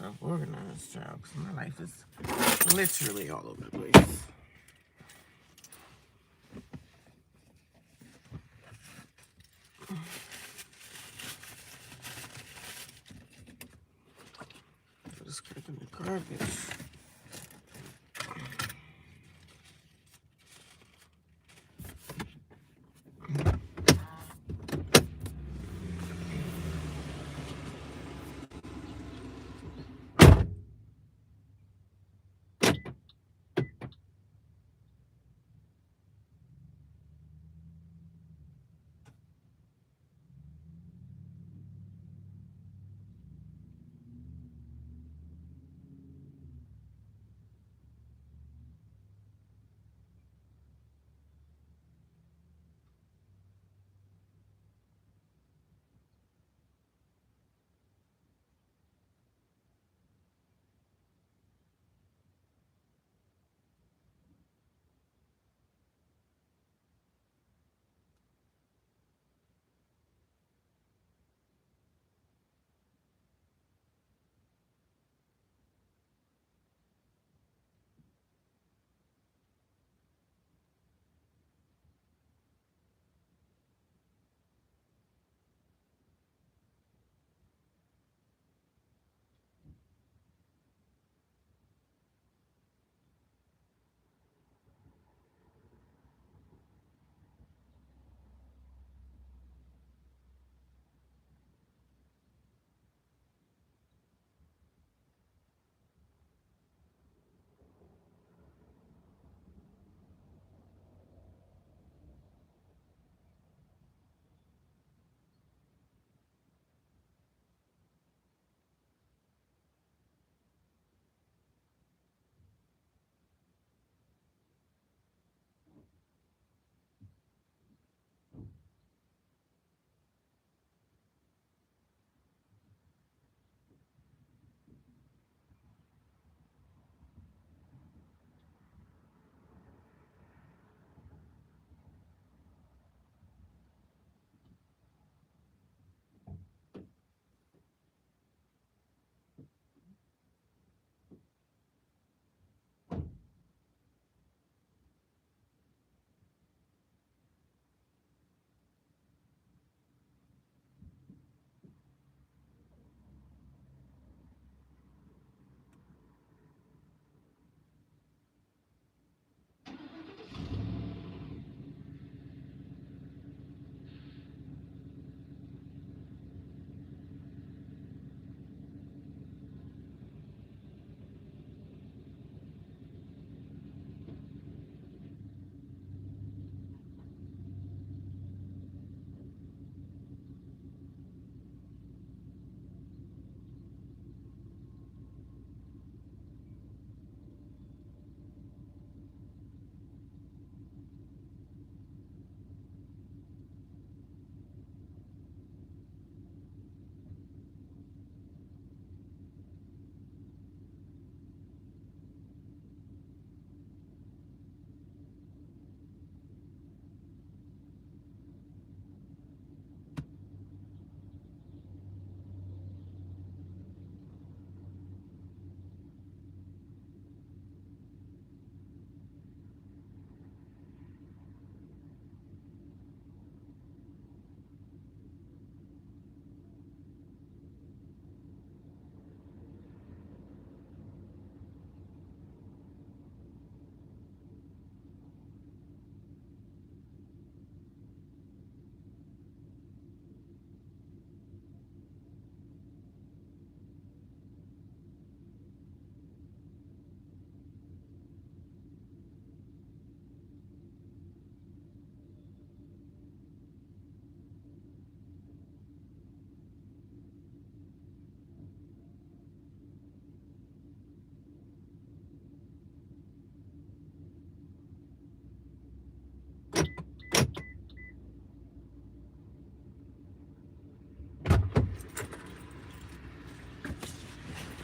myself organized, child, because my life is literally all over the place. Just scraping the garbage.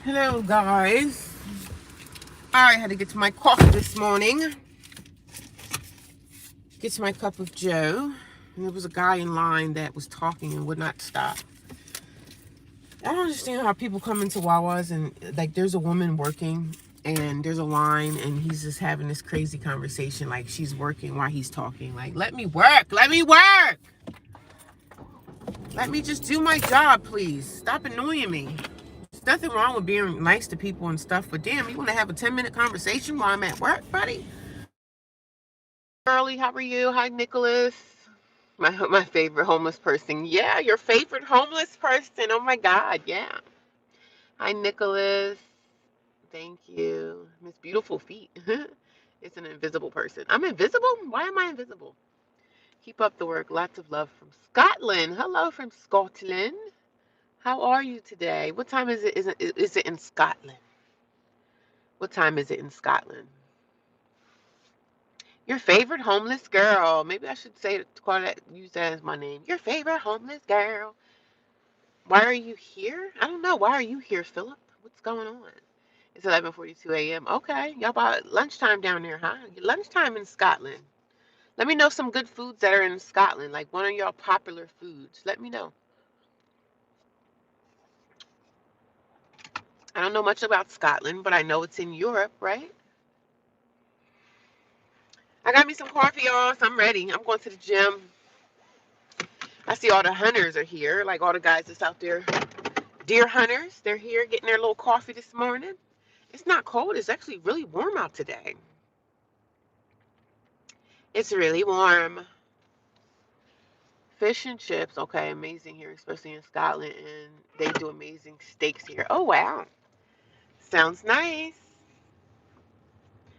Hello, guys. I had to get to my coffee this morning. Get to my cup of Joe. And there was a guy in line that was talking and would not stop. I don't understand how people come into Wawa's and like there's a woman working and there's a line and he's just having this crazy conversation like she's working while he's talking. Like, let me work. Let me work. Let me just do my job, please. Stop annoying me. There's nothing wrong with being nice to people and stuff, but damn, you want to have a 10-minute conversation while I'm at work, buddy? Shirley, how are you? Hi, Nicholas. My favorite homeless person. Yeah, your favorite homeless person. Oh my God, yeah. Hi, Nicholas. Thank you. Miss Beautiful Feet. It's an invisible person. I'm invisible? Why am I invisible? Keep up the work. Lots of love from Scotland. Hello from Scotland. How are you today? What time is it? Is it in Scotland? What time is it in Scotland? Your favorite homeless girl. Maybe I should say call that use that as my name. Your favorite homeless girl. Why are you here? I don't know. Why are you here, Philip? What's going on? It's 11:42 a.m. Okay, y'all about lunchtime down there, huh? Lunchtime in Scotland. Let me know some good foods that are in Scotland, like one of y'all popular foods. Let me know. I don't know much about Scotland, but I know it's in Europe, right? I got me some coffee, y'all, so I'm ready. I'm going to the gym. I see all the hunters are here, like all the guys that's out there. Deer hunters, they're here getting their little coffee this morning. It's not cold. It's actually really warm out today. It's really warm. Fish and chips, okay, amazing here, especially in Scotland, and they do amazing steaks here. Oh, wow. Sounds nice.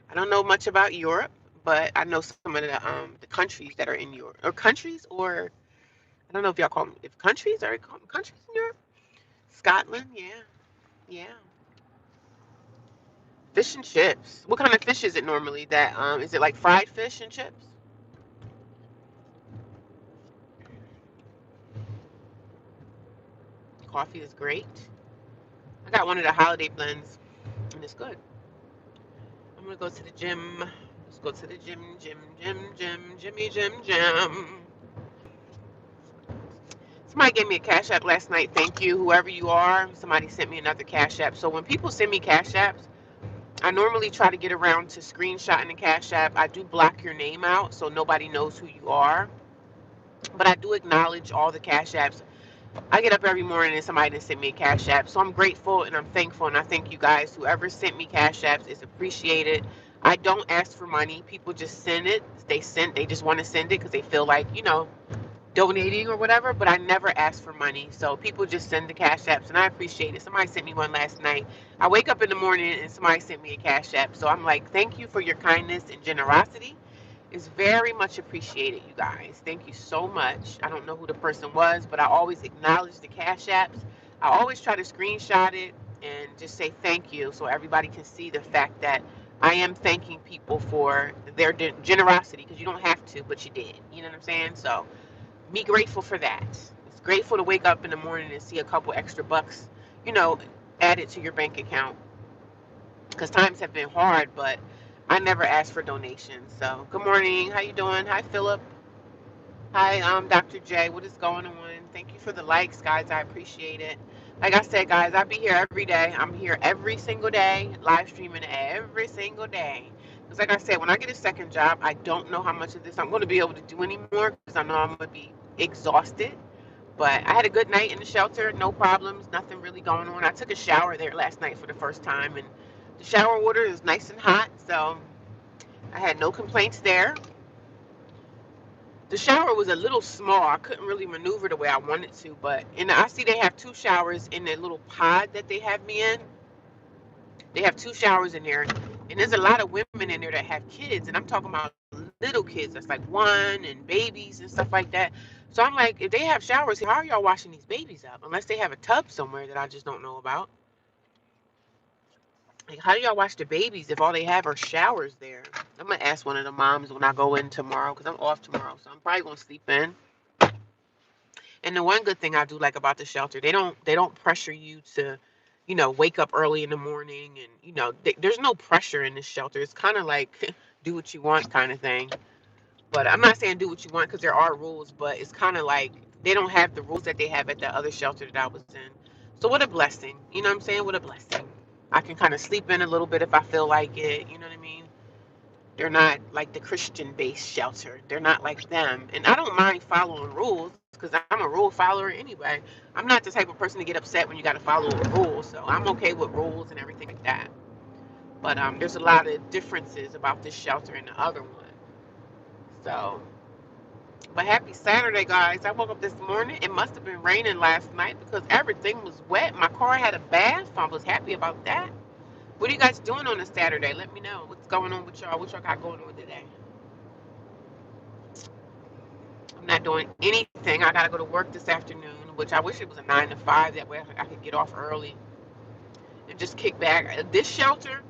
I don't know much about Europe, but I know some of the countries that are in Europe, or countries, or I don't know if y'all call them if countries are countries in Europe. Scotland, yeah, yeah. Fish and chips. What kind of fish is it normally? That is it like fried fish and chips? Coffee is great. I got one of the holiday blends, and it's good. I'm gonna go to the gym. Let's go to the gym, Jimmy, gym. Somebody gave me a cash app last night. Thank you, whoever you are. Somebody sent me another cash app. So when people send me cash apps, I normally try to get around to screenshotting the cash app. I do block your name out so nobody knows who you are. But I do acknowledge all the cash apps. I get up every morning and somebody sent me a cash app. So I'm grateful and I'm thankful and I thank you guys. Whoever sent me cash apps is appreciated. I don't ask for money. People just send it. They just want to send it because they feel like, donating or whatever, but I never ask for money. So people just send the cash apps and I appreciate it. Somebody sent me one last night. I wake up in the morning and somebody sent me a cash app. So I'm like, thank you for your kindness and generosity. It's very much appreciated, you guys. Thank you so much. I don't know who the person was, but I always acknowledge the cash apps. I always try to screenshot it and just say thank you so everybody can see the fact that I am thanking people for their generosity because you don't have to, but you did. You know what I'm saying? So be grateful for that. It's grateful to wake up in the morning and see a couple extra bucks, you know, added to your bank account. Because times have been hard, but I never ask for donations. So good morning. How you doing? Hi, Philip. Hi, Dr. J. What is going on? Thank you for the likes, guys. I appreciate it. Like I said, guys, I'll be here every day. I'm here every single day, live streaming every single day. Because, like I said, when I get a second job, I don't know how much of this I'm going to be able to do anymore because I know I'm going to be exhausted. But I had a good night in the shelter, no problems, nothing really going on. I took a shower there last night for the first time, and the shower water is nice and hot, so I had no complaints there. The shower was a little small. I couldn't really maneuver the way I wanted to, but I see they have two showers in the little pod that they have me in. They have two showers in there, and there's a lot of women in there that have kids, and I'm talking about little kids that's like one and babies and stuff like that. So I'm like, if they have showers, how are y'all washing these babies up? Unless they have a tub somewhere that I just don't know about. Like, how do y'all wash the babies if all they have are showers there? I'm gonna ask one of the moms when I go in tomorrow because I'm off tomorrow, so I'm probably gonna sleep in. And the one good thing I do like about the shelter, they don't pressure you to, wake up early in the morning, and there's no pressure in this shelter. It's kind of like do what you want kind of thing. But I'm not saying do what you want because there are rules, but it's kind of like they don't have the rules that they have at the other shelter that I was in. So what a blessing. You know what I'm saying? What a blessing. I can kind of sleep in a little bit if I feel like it. You know what I mean? They're not like the Christian-based shelter. They're not like them. And I don't mind following rules because I'm a rule follower anyway. I'm not the type of person to get upset when you got to follow a rule. So I'm okay with rules and everything like that. But there's a lot of differences about this shelter and the other one. So, but happy Saturday, guys. I woke up this morning. It must have been raining last night because everything was wet. My car had a bath. I was happy about that. What are you guys doing on a Saturday? Let me know. What's going on with y'all? What y'all got going on today? I'm not doing anything. I got to go to work this afternoon, which I wish it was a 9 to 5. That way I could get off early and just kick back. This shelter,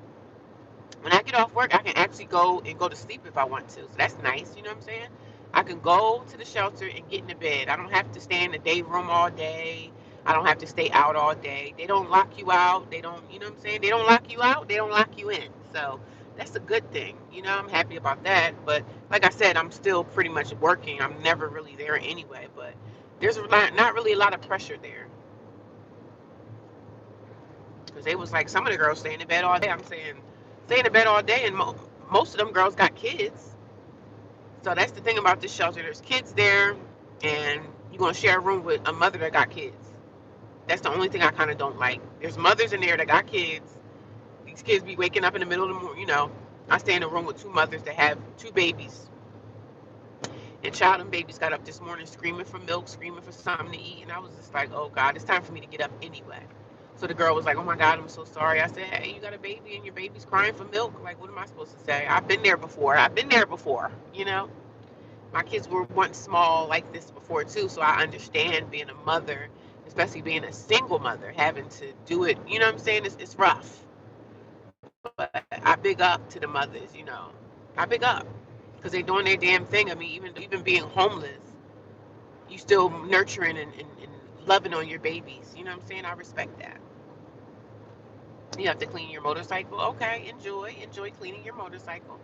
when I get off work, I can actually go to sleep if I want to. So that's nice. You know what I'm saying? I can go to the shelter and get in the bed. I don't have to stay in the day room all day. I don't have to stay out all day. They don't lock you out. They don't, you know what I'm saying? They don't lock you out. They don't lock you in. So that's a good thing. You know, I'm happy about that. But like I said, I'm still pretty much working. I'm never really there anyway. But there's not really a lot of pressure there. Because they was like, some of the girls stay in the bed all day. I'm saying, stay in the bed all day. And most of them girls got kids. So that's the thing about this shelter. There's kids there. And you're going to share a room with a mother that got kids. That's the only thing I kind of don't like. There's mothers in there that got kids. These kids be waking up in the middle of the morning. You know, I stay in a room with two mothers that have two babies. And child and babies got up this morning screaming for milk, screaming for something to eat. And I was just like, oh, God, it's time for me to get up anyway. So the girl was like, oh, my God, I'm so sorry. I said, hey, you got a baby and your baby's crying for milk. Like, what am I supposed to say? I've been there before. You know. My kids were once small like this before, too. So I understand being a mother, especially being a single mother, having to do it. You know what I'm saying? It's rough. But I big up to the mothers, you know. I big up because they're doing their damn thing. I mean, even being homeless, you still nurturing and loving on your babies. You know what I'm saying? I respect that. You have to clean your motorcycle. Okay, enjoy cleaning your motorcycle.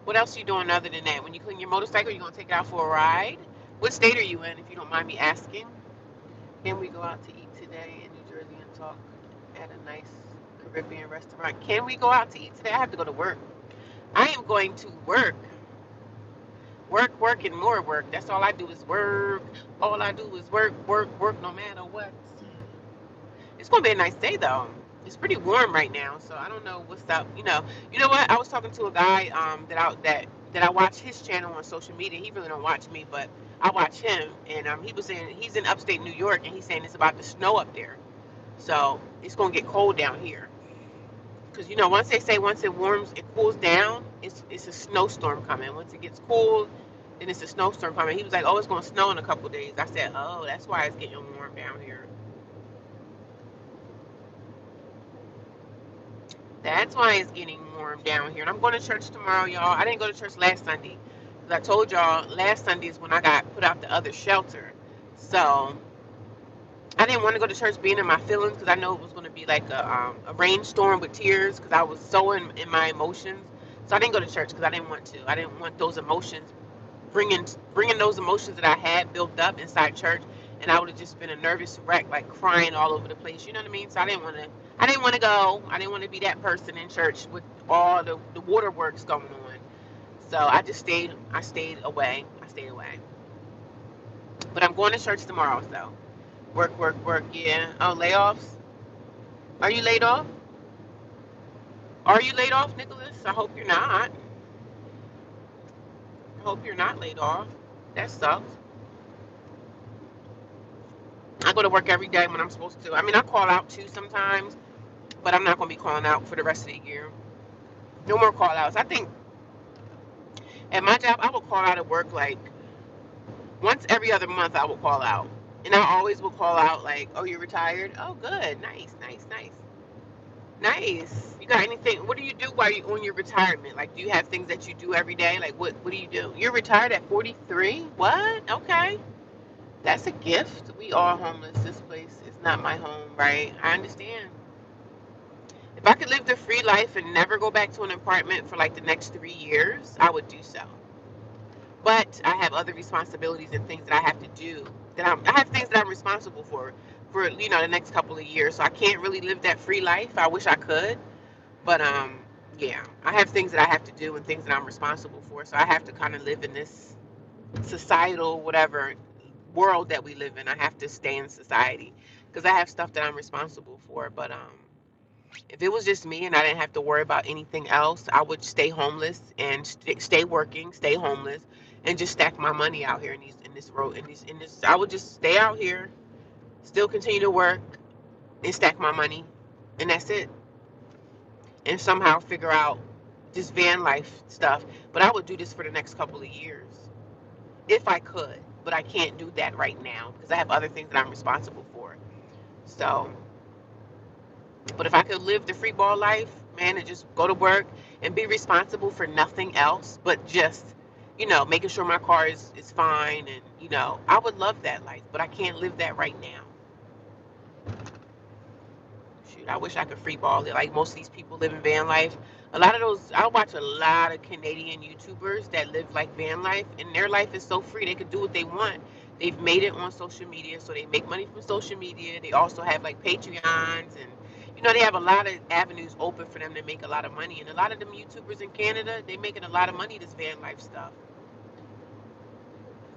What else are you doing other than that? When you clean your motorcycle, you're gonna take it out for a ride. What state are you in, if you don't mind me asking? Can we go out to eat today in New Jersey and talk at a nice Caribbean restaurant? Can we go out to eat today? I have to go to work. I am going to work. Work, and more work. That's all I do is work. All I do is work no matter what. It's gonna be a nice day though. It's pretty warm right now, so I don't know what's up. You know what? I was talking to a guy that I watch his channel on social media. He really don't watch me, but I watch him, and he was saying he's in upstate New York, and he's saying it's about to snow up there. So it's gonna get cold down here. Because once they say once it warms, it cools down, it's a snowstorm coming. Once it gets cool, then it's a snowstorm coming. He was like, "Oh, it's gonna snow in a couple of days." I said, "Oh, that's why it's getting warm down here. That's why it's getting warm down here." And I'm going to church tomorrow, y'all. I didn't go to church last Sunday because I told y'all last Sunday is when I got put out the other shelter. So I didn't want to go to church being in my feelings because I know it was going to be like a rainstorm with tears because I was so in my emotions. So I didn't go to church because I didn't want to. I didn't want those emotions, bringing those emotions that I had built up inside church, and I would have just been a nervous wreck, like crying all over the place. You know what I mean? So I didn't want to. I didn't want to go. I didn't want to be that person in church with all the waterworks going on. So I just stayed. I stayed away. But I'm going to church tomorrow. So work. Yeah. Oh, layoffs. Are you laid off? Are you laid off, Nicholas? I hope you're not. I hope you're not laid off. That sucks. I go to work every day when I'm supposed to. I mean, I call out too sometimes, but I'm not going to be calling out for the rest of the year. No more call outs. I think at my job, I will call out at work like once every other month. I will call out. And I always will call out like, "Oh, you're retired? Oh, good. Nice. You got anything? What do you do while you're on your retirement? Like, do you have things that you do every day? Like, what do you do? You're retired at 43? What? Okay. That's a gift. We are homeless. This place is not my home, right? I understand. If I could live the free life and never go back to an apartment for like the next 3 years, I would do so. But I have other responsibilities and things that I have to do. I have things that I'm responsible for. for the next couple of years. So I can't really live that free life. I wish I could, but yeah, I have things that I have to do and things that I'm responsible for. So I have to kind of live in this societal whatever world that we live in. I have to stay in society because I have stuff that I'm responsible for. But if it was just me and I didn't have to worry about anything else, I would stay homeless and stay working, stay homeless, and just stack my money out here in this road in this. I would just stay out here, still continue to work, and stack my money, and that's it. And somehow figure out this van life stuff. But I would do this for the next couple of years if I could. But I can't do that right now because I have other things that I'm responsible for. So, but if I could live the free ball life, man, and just go to work and be responsible for nothing else but just, making sure my car is fine. And, I would love that life, but I can't live that right now. Shoot, I wish I could free ball it like most of these people live in van life. A lot of those, I watch a lot of Canadian YouTubers that live like van life, and their life is so free. They could do what they want. They've made it on social media, so they make money from social media. They also have like Patreons, and they have a lot of avenues open for them to make a lot of money. And a lot of them YouTubers in Canada, they making a lot of money this van life stuff.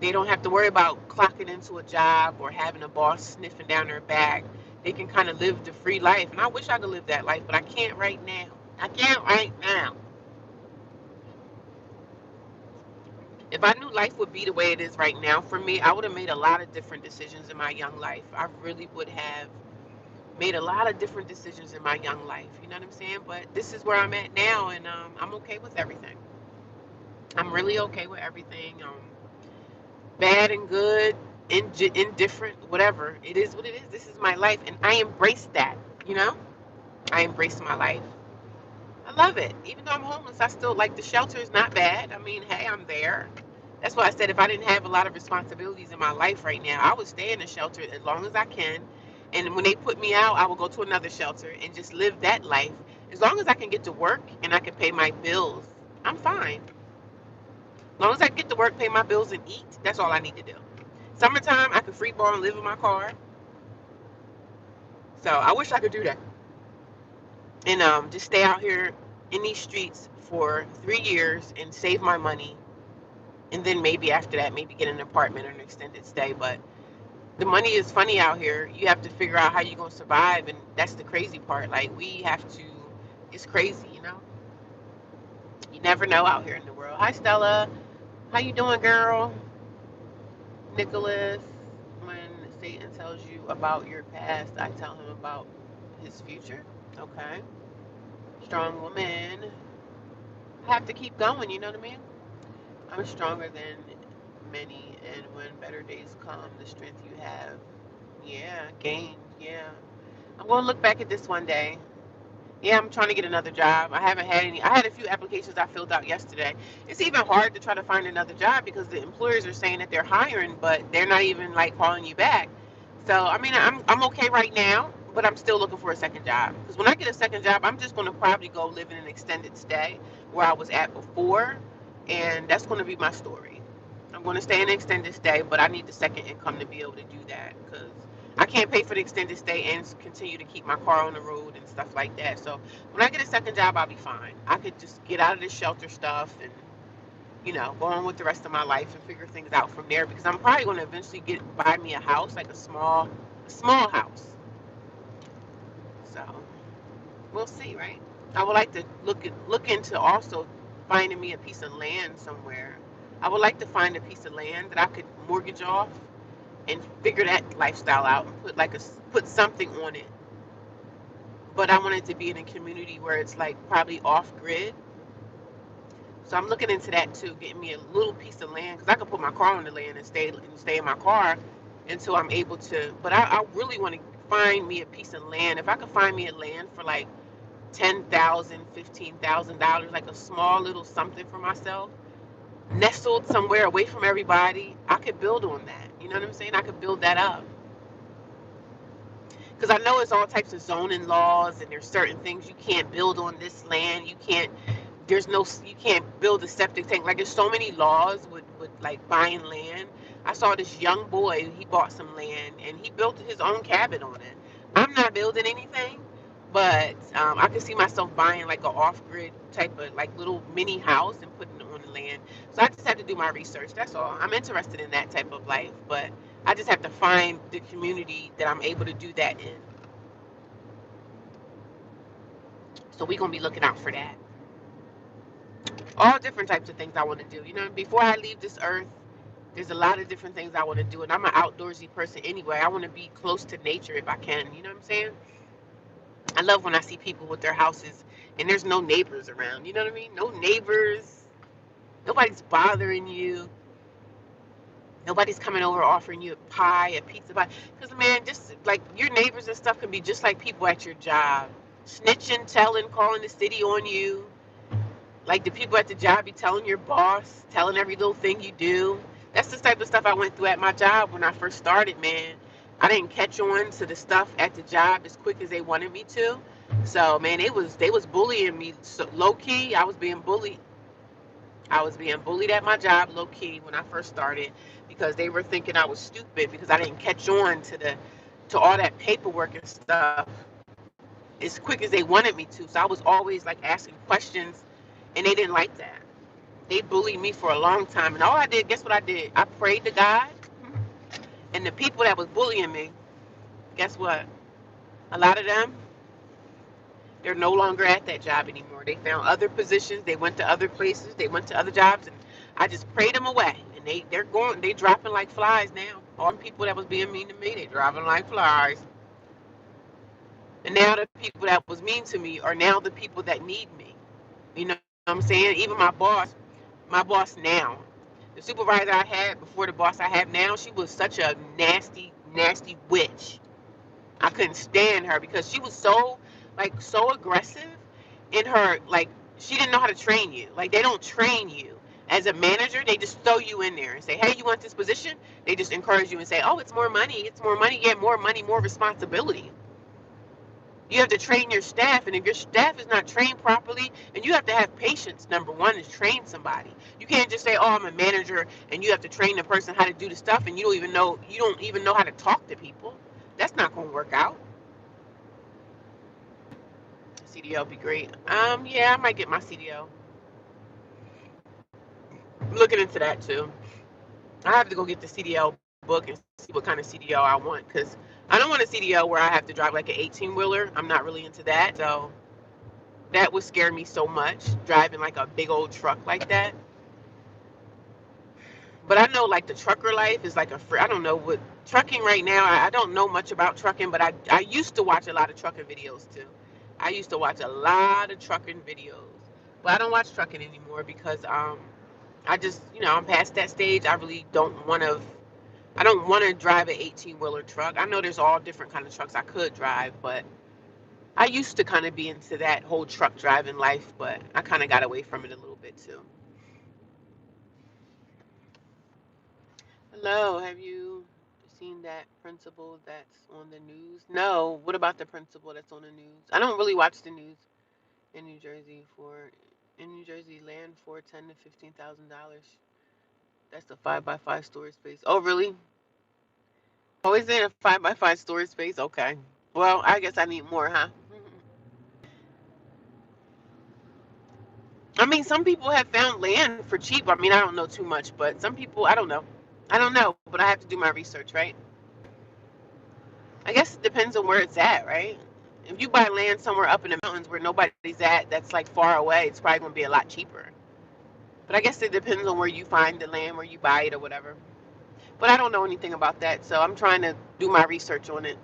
They don't have to worry about clocking into a job or having a boss sniffing down their back. They can kind of live the free life. And I wish I could live that life, but I can't right now. I can't right now. If I knew life would be the way it is right now for me, I would have made a lot of different decisions in my young life. I really would have made a lot of different decisions in my young life. You know what I'm saying? But this is where I'm at now, and I'm okay with everything. I'm really okay with everything. Bad and good, indifferent, whatever. It is what it is. This is my life, and I embrace that. You know, I embrace my life. I love it. Even though I'm homeless, I still like the shelter is not bad. I mean, hey, I'm there. That's why I said if I didn't have a lot of responsibilities in my life right now, I would stay in the shelter as long as I can. And when they put me out, I will go to another shelter and just live that life. As long as I can get to work and I can pay my bills, I'm fine. As long as I get to work, pay my bills, and eat, that's all I need to do. Summertime, I can free ball and live in my car. So I wish I could do that. And just stay out here in these streets for 3 years and save my money. And then maybe after that, maybe get an apartment or an extended stay. But the money is funny out here. You have to figure out how you're going to survive. And that's the crazy part. Like, we have to, it's crazy, you know? You never know out here in the world. Hi, Stella. How you doing, girl? Nicholas, when Satan tells you about your past, I tell him about his future. Okay. Strong woman. I have to keep going, you know what I mean? I'm stronger than many, and when better days come, the strength you have, yeah, gained, yeah. I'm going to look back at this one day. Yeah, I'm trying to get another job. I haven't had any. I had a few applications I filled out yesterday. It's even hard to try to find another job because the employers are saying that they're hiring, but they're not even like calling you back. So I mean, I'm okay right now, but I'm still looking for a second job. Because when I get a second job, I'm just going to probably go live in an extended stay where I was at before, and that's going to be my story. I'm going to stay in an extended stay, but I need the second income to be able to do that because I can't pay for the extended stay and continue to keep my car on the road and stuff like that. So when I get a second job, I'll be fine. I could just get out of this shelter stuff and go on with the rest of my life and figure things out from there. Because I'm probably going to eventually buy me a house, like a small house. So we'll see, right? I would like to look into also finding me a piece of land somewhere. I would like to find a piece of land that I could mortgage off and figure that lifestyle out and put something on it. But I want it to be in a community where it's like probably off grid. So I'm looking into that too, getting me a little piece of land because I can put my car on the land and stay in my car until I'm able to. But I really want to find me a piece of land. If I could find me a land for like $10,000, $15,000, like a small little something for myself, nestled somewhere away from everybody, I could build on that. You know what I'm saying? I could build that up. Because I know it's all types of zoning laws and there's certain things you can't build on this land. You can't build a septic tank. Like there's so many laws with with like buying land. I saw this young boy, he bought some land and he built his own cabin on it. I'm not building anything, but I could see myself buying like a off-grid type of like little mini house and putting it on the land. So I just have to do my research. That's all. I'm interested in that type of life, but I just have to find the community that I'm able to do that in. So we're gonna be looking out for that. All different types of things I want to do. You know, before I leave this earth, there's a lot of different things I want to do, and I'm an outdoorsy person anyway. I want to be close to nature if I can. You know what I'm saying? I love when I see people with their houses and there's no neighbors around. You know what I mean? No neighbors. Nobody's bothering you. Nobody's coming over offering you a pie, a pizza pie. Because, man, just like your neighbors and stuff can be just like people at your job. Snitching, telling, calling the city on you. Like the people at the job be telling your boss, telling every little thing you do. That's the type of stuff I went through at my job when I first started, man. I didn't catch on to the stuff at the job as quick as they wanted me to. So, man, they was bullying me so, low key. I was being bullied. I was being bullied at my job low key when I first started because they were thinking I was stupid because I didn't catch on to all that paperwork and stuff as quick as they wanted me to. So I was always like asking questions and they didn't like that. They bullied me for a long time. And all I did, guess what I did? I prayed to God. And the people that was bullying me, guess what? A lot of them, they're no longer at that job anymore. They found other positions. They went to other places. They went to other jobs. And I just prayed them away. And they dropping like flies now. All the people that was being mean to me, they dropping like flies. And now the people that was mean to me are now the people that need me. You know what I'm saying? Even my boss now, the supervisor I had before the boss I have now, she was such a nasty, nasty witch. I couldn't stand her because she was so so aggressive in her she didn't know how to train you. Like they don't train you. As a manager, they just throw you in there and say, "Hey, you want this position?" They just encourage you and say, "Oh, it's more money, yeah, more money, more responsibility." You have to train your staff, and if your staff is not trained properly, and you have to have patience, number one, is train somebody. You can't just say, "Oh, I'm a manager," and you have to train the person how to do the stuff, and you don't even know how to talk to people. That's not going to work out. CDL would be great. Yeah, I might get my CDL. I'm looking into that too. I have to go get the CDL book and see what kind of CDL I want because I don't want a CDL where I have to drive like an 18 wheeler. I'm not really into that. So that would scare me so much, driving like a big old truck like that. But I know like the trucker life is like I don't know what trucking right now. I don't know much about trucking, but I used to watch a lot of trucking videos too. I used to watch a lot of trucking videos, but I don't watch trucking anymore because I just I'm past that stage. I really don't want to. I don't want to drive an 18 wheeler truck. I know there's all different kind of trucks I could drive, but I used to kind of be into that whole truck driving life, but I kind of got away from it a little bit too. Hello, have you seen that principal that's on the news? No. What about the principal that's on the news? I don't really watch the news in New Jersey land for $10,000 to $15,000. That's a 5x5 storage space. Oh, really? Oh, is it a 5x5 storage space? Okay. Well, I guess I need more, huh? I mean, some people have found land for cheap. I mean, I don't know too much, but some people, I don't know. I don't know, but I have to do my research, right? I guess it depends on where it's at, right? If you buy land somewhere up in the mountains where nobody's at, that's like far away, it's probably going to be a lot cheaper. But I guess it depends on where you find the land, where you buy it or whatever. But I don't know anything about that, so I'm trying to do my research on it.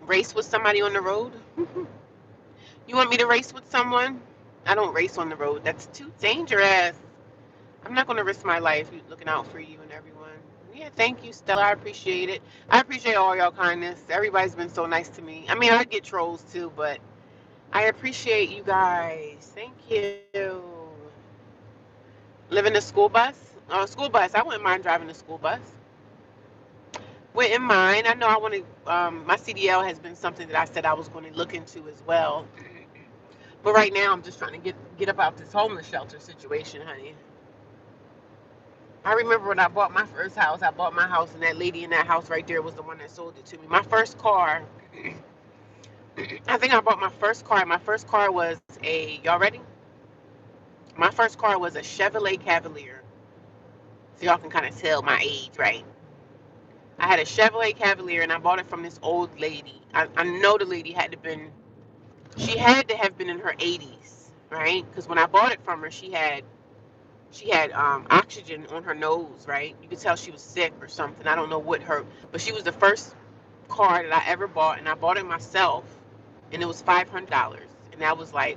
Race with somebody on the road? You want me to race with someone? I don't race on the road. That's too dangerous. I'm not going to risk my life looking out for you and everyone. Yeah, thank you, Stella. I appreciate it. I appreciate all y'all kindness. Everybody's been so nice to me. I mean, I get trolls too, but I appreciate you guys. Thank you. Live in a school bus? Oh, school bus. I wouldn't mind driving a school bus. Wouldn't mind. I know I want to. My CDL has been something that I said I was going to look into as well. But right now, I'm just trying to get up out this homeless shelter situation, honey. I remember when I bought my first house, I bought my house, and that lady in that house right there was the one that sold it to me. My first car, I think I bought my first car. My first car was y'all ready? My first car was a Chevrolet Cavalier. So y'all can kind of tell my age, right? I had a Chevrolet Cavalier, and I bought it from this old lady. I know the lady she had to have been in her 80s, right? Because when I bought it from her, she had oxygen on her nose, right? You could tell she was sick or something. I don't know what her, but she was the first car that I ever bought, and I bought it myself, and it was $500. And that was like,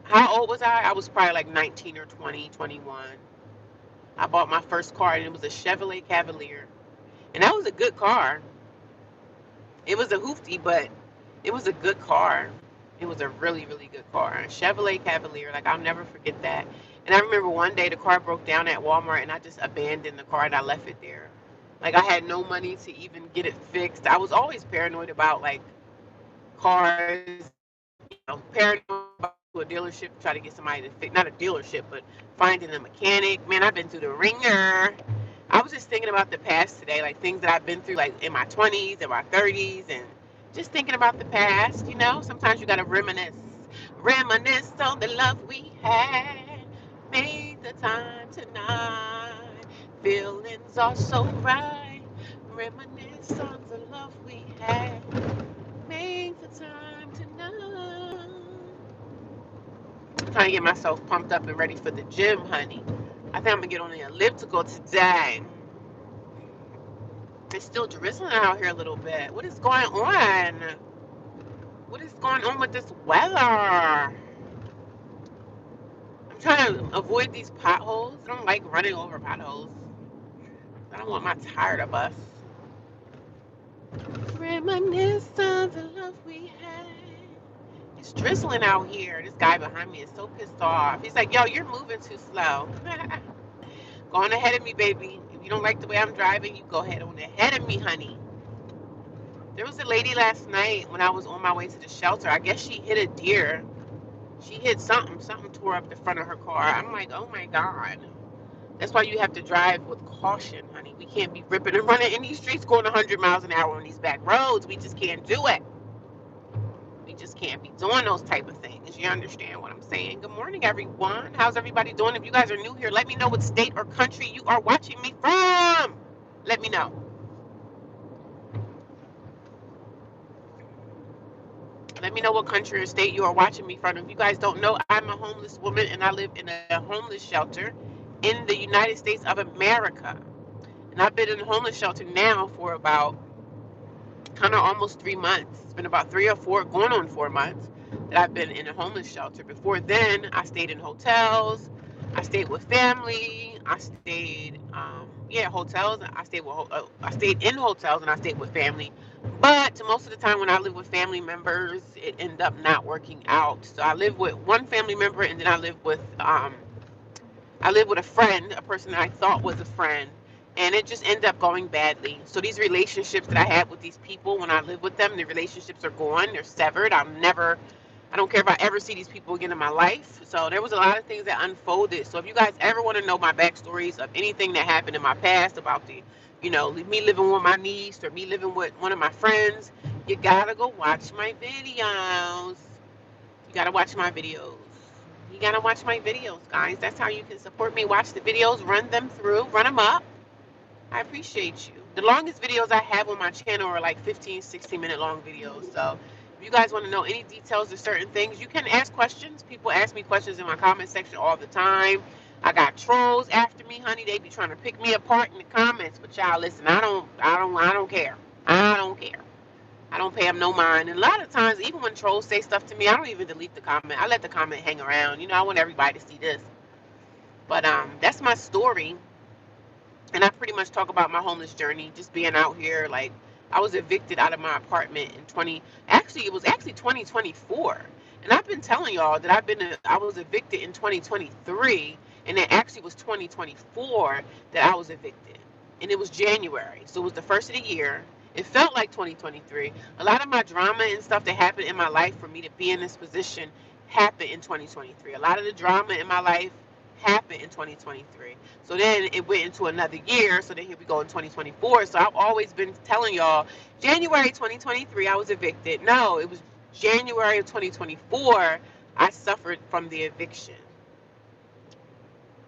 how old was I? I was probably like 19 or 20, 21. I bought my first car, and it was a Chevrolet Cavalier, and that was a good car. It was a hoopty, but it was a good car. It was a really, really good car. A Chevrolet Cavalier. Like, I'll never forget that. And I remember one day the car broke down at Walmart, and I just abandoned the car and I left it there. Like, I had no money to even get it fixed. I was always paranoid about, like, cars, paranoid about to a dealership, try to get somebody to fix, not a dealership, but finding a mechanic. Man, I've been through the ringer. I was just thinking about the past today, like things that I've been through, like in my 20s, in my 30s, and just thinking about the past. Sometimes you gotta reminisce on the love we had. Make the time tonight. Feelings are so right. Reminisce on the love we had. Make the time tonight. I'm trying to get myself pumped up and ready for the gym, honey. I think I'm gonna get on the elliptical today. It's still drizzling out here a little bit. What is going on? What is going on with this weather? I'm trying to avoid these potholes. I don't like running over potholes. I don't want my tire to bust. Reminisce of the love we had. It's drizzling out here. This guy behind me is so pissed off. He's like, yo, you're moving too slow. Go on ahead of me, baby. If you don't like the way I'm driving, you go ahead on ahead of me, honey. There was a lady last night when I was on my way to the shelter. I guess she hit a deer. She hit something. Something tore up the front of her car. I'm like, oh my God. That's why you have to drive with caution, honey. We can't be ripping and running in these streets going 100 miles an hour on these back roads. We just can't do it. We just can't be doing those type of things. You understand what I'm saying? Good morning, everyone. How's everybody doing? If you guys are new here, let me know what state or country you are watching me from. Let me know. Let me know what country or state you are watching me from. If you guys don't know, I'm a homeless woman and I live in a homeless shelter in the United States of America. And I've been in a homeless shelter now for about kind of almost 3 months. It's been about 3 or 4, going on 4 months that I've been in a homeless shelter. Before then, I stayed in hotels. I stayed with family. I stayed, hotels. I stayed in hotels and I stayed with family. But most of the time when I live with family members, it ended up not working out. So I live with one family member, and then I live with a friend, a person that I thought was a friend, and it just ended up going badly. So these relationships that I had with these people, when I live with them, the relationships are gone. They're severed. I don't care if I ever see these people again in my life. So there was a lot of things that unfolded. So if you guys ever want to know my backstories of anything that happened in my past about me living with my niece or me living with one of my friends, you gotta go watch my videos. You gotta watch my videos. You gotta watch my videos, guys. That's how you can support me. Watch the videos, run them through, run them up. I appreciate you. The longest videos I have on my channel are like 15, 16-minute long videos. So if you guys want to know any details of certain things, you can ask questions. People ask me questions in my comment section all the time. I got trolls after me, honey. They be trying to pick me apart in the comments. But y'all, listen, I don't care. I don't care. I don't pay them no mind. And a lot of times, even when trolls say stuff to me, I don't even delete the comment. I let the comment hang around. I want everybody to see this. But that's my story. And I pretty much talk about my homeless journey, just being out here. Like, I was evicted out of my apartment in it was actually 2024. And I've been telling y'all that I was evicted in 2023, and it actually was 2024 that I was evicted. And it was January, so it was the first of the year. It felt like 2023. A lot of my drama and stuff that happened in my life for me to be in this position happened in 2023. A lot of the drama in my life happened in 2023. So then it went into another year. So then here we go in 2024. So I've always been telling y'all, January 2023, I was evicted. No, it was January of 2024, I suffered from the eviction.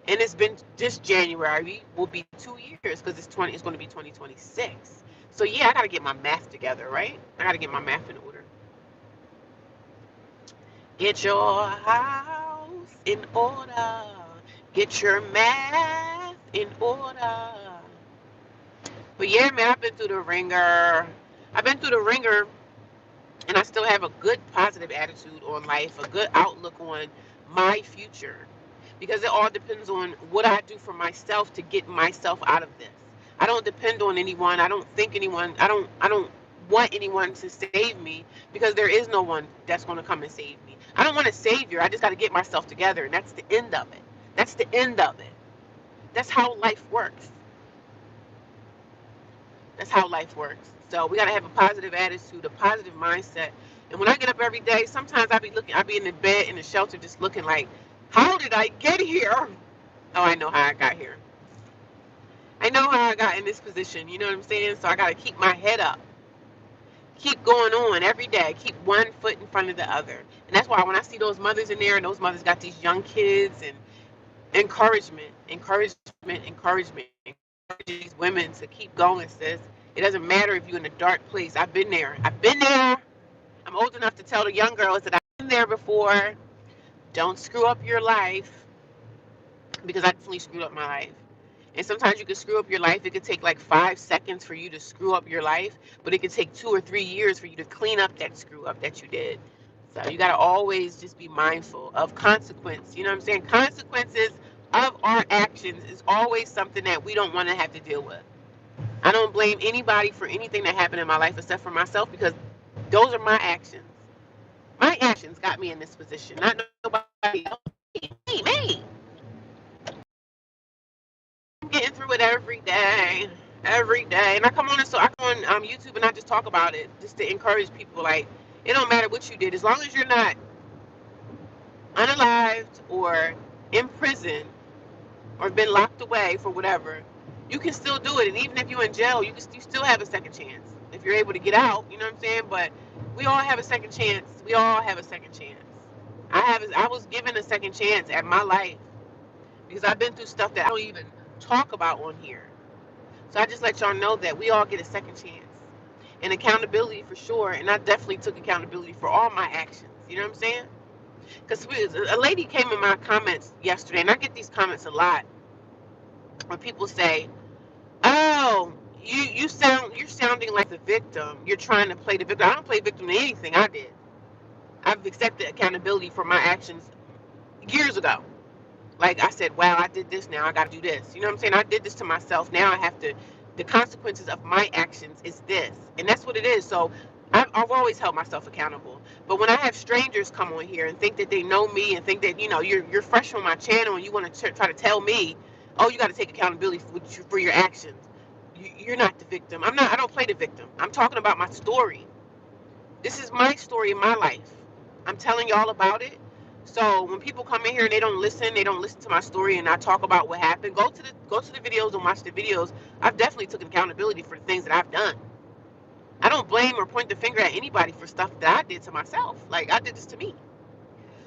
And it's been just January will be 2 years because it's going to be 2026. So yeah, I got to get my math together, right? I got to get my math in order. Get your house in order. Get your math in order. But yeah, man, I've been through the ringer. I've been through the ringer, and I still have a good positive attitude on life, a good outlook on my future. Because it all depends on what I do for myself to get myself out of this. I don't depend on anyone. I don't think anyone. I don't want anyone to save me because there is no one that's going to come and save me. I don't want a savior. I just got to get myself together, and that's the end of it. That's the end of it. That's how life works. That's how life works. So we got to have a positive attitude, a positive mindset. And when I get up every day, sometimes I be in the bed in the shelter just looking like, how did I get here? Oh, I know how I got here. I know how I got in this position. You know what I'm saying? So I got to keep my head up. Keep going on every day. Keep one foot in front of the other. And that's why when I see those mothers in there and those mothers got these young kids and encouragement, encouragement, encouragement. Encourage these women to keep going, sis. It doesn't matter if you're in a dark place. I've been there. I've been there. I'm old enough to tell the young girls that I've been there before. Don't screw up your life because I definitely screwed up my life. And sometimes you can screw up your life. It could take like 5 seconds for you to screw up your life, but it could take 2 or 3 years for you to clean up that screw up that you did. So you got to always just be mindful of consequence. You know what I'm saying? Consequences of our actions is always something that we don't want to have to deal with. I don't blame anybody for anything that happened in my life except for myself because those are my actions. My actions got me in this position, not nobody else. Me. I'm getting through it every day. And I come on YouTube and I just talk about it just to encourage people. Like it don't matter what you did, as long as you're not unalived or in prison or been locked away for whatever, you can still do it. And even if you're in jail, you still have a second chance if you're able to get out. You know what I'm saying? But we all have a second chance. We all have a second chance. I was given a second chance at my life because I've been through stuff that I don't even talk about on here. So I just let y'all know that we all get a second chance. And accountability for sure. And I definitely took accountability for all my actions. You know what I'm saying? Because a lady came in my comments yesterday, and I get these comments a lot where people say, "Oh, you're sounding like the victim. You're trying to play the victim." I don't play victim to anything I did. I've accepted accountability for my actions years ago. Like I said, wow, I did this, now I got to do this. You know what I'm saying? I did this to myself. Now I have to, the consequences of my actions is this. And that's what it is. So I've always held myself accountable. But when I have strangers come on here and think that they know me and think that, you're fresh on my channel and you want to try to tell me, oh, you got to take accountability for your actions. You're not the victim. I don't play the victim. I'm talking about my story. This is my story in my life. I'm telling y'all about it. So when people come in here and they don't listen to my story and I talk about what happened, go to the videos and watch the videos. I've definitely taken accountability for the things that I've done. I don't blame or point the finger at anybody for stuff that I did to myself. Like I did this to me.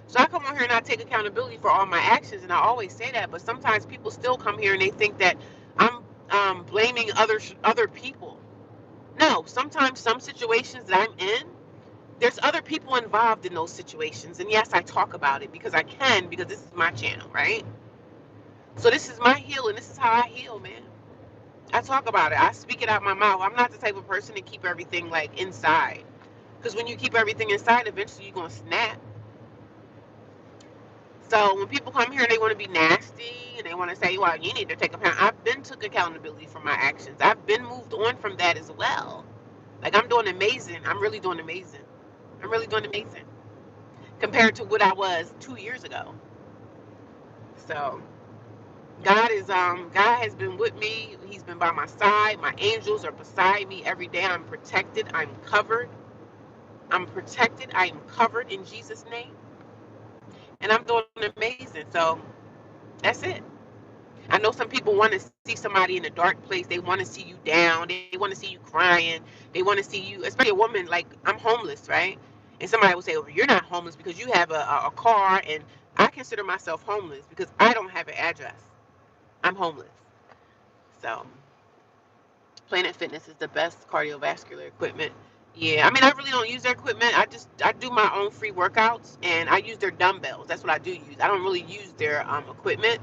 So I come on here and I take accountability for all my actions, and I always say that. But sometimes people still come here and they think that I'm blaming other people. No, sometimes some situations that I'm in, there's other people involved in those situations. And yes, I talk about it because I can, because this is my channel, right? So this is my healing. This is how I heal, man. I talk about it. I speak it out my mouth. I'm not the type of person to keep everything like inside. Because when you keep everything inside, eventually you're going to snap. So when people come here and they want to be nasty and they want to say, well, you need to take account. I've been took accountability for my actions. I've been moved on from that as well. Like I'm doing amazing. I'm really doing amazing. I'm really doing amazing compared to what I was 2 years ago. So God has been with me. He's been by my side. My angels are beside me every day. I'm protected. I'm covered. I'm protected. I am covered in Jesus' name. And I'm doing amazing. So That's it. I know some people want to see somebody in a dark place. They want to see you down. They want to see you crying. They want to see you, especially a woman. Like, I'm homeless, right? And somebody will say, "Oh, you're not homeless because you have a car." And I consider myself homeless because I don't have an address. I'm homeless. So, Planet Fitness is the best cardiovascular equipment. Yeah, I mean, I really don't use their equipment. I do my own free workouts, and I use their dumbbells. That's what I do use. I don't really use their equipment.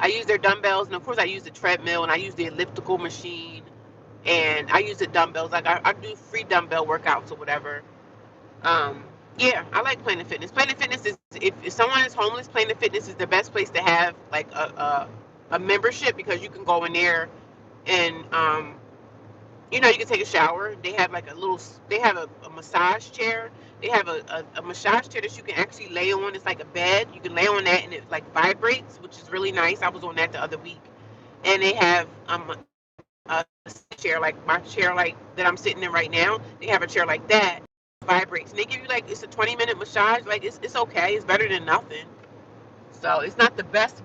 I use their dumbbells, and of course, I use the treadmill, and I use the elliptical machine, and I use the dumbbells. Like, I do free dumbbell workouts or whatever. Um, yeah, I like Planet Fitness. Planet Fitness is, if someone is homeless, Planet Fitness is the best place to have like a membership, because you can go in there and you can take a shower. They have like they have a massage chair. They have a massage chair that you can actually lay on. It's like a bed. You can lay on that and it like vibrates, which is really nice. I was on that the other week. And they have a chair, like my chair, like that I'm sitting in right now. They have a chair like that, vibrates. And they give you like, it's a 20-minute massage. Like, it's okay. It's better than nothing. So it's not the best.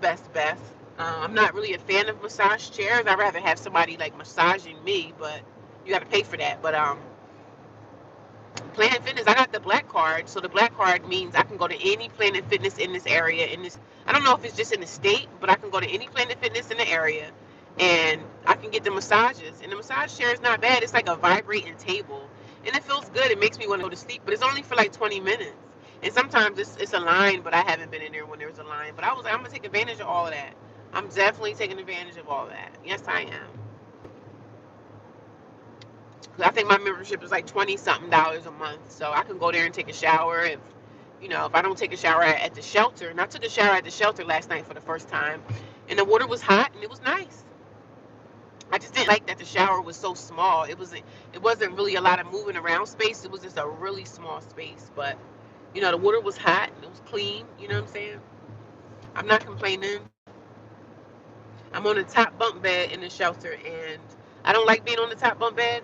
I'm not really a fan of massage chairs. I'd rather have somebody like massaging me, but you got to pay for that. But Planet Fitness, I got the black card. So the black card means I can go to any Planet Fitness in this area. I don't know if it's just in the state, but I can go to any Planet Fitness in the area, and I can get the massages. And the massage chair is not bad. It's like a vibrating table, and it feels good. It makes me want to go to sleep, but it's only for like 20 minutes. And sometimes it's a line, but I haven't been in there when there was a line. But I was like, I'm gonna take advantage of all of that. I'm definitely taking advantage of all of that. Yes, I am. I think my membership is like 20 something dollars a month, so I can go there and take a shower. If I don't take a shower at the shelter, and I took a shower at the shelter last night for the first time, and the water was hot and it was nice. I just didn't like that the shower was so small. It wasn't really a lot of moving around space. It was just a really small space, but the water was hot and it was clean. You know what I'm saying? I'm not complaining. I'm on the top bunk bed in the shelter, and I don't like being on the top bunk bed.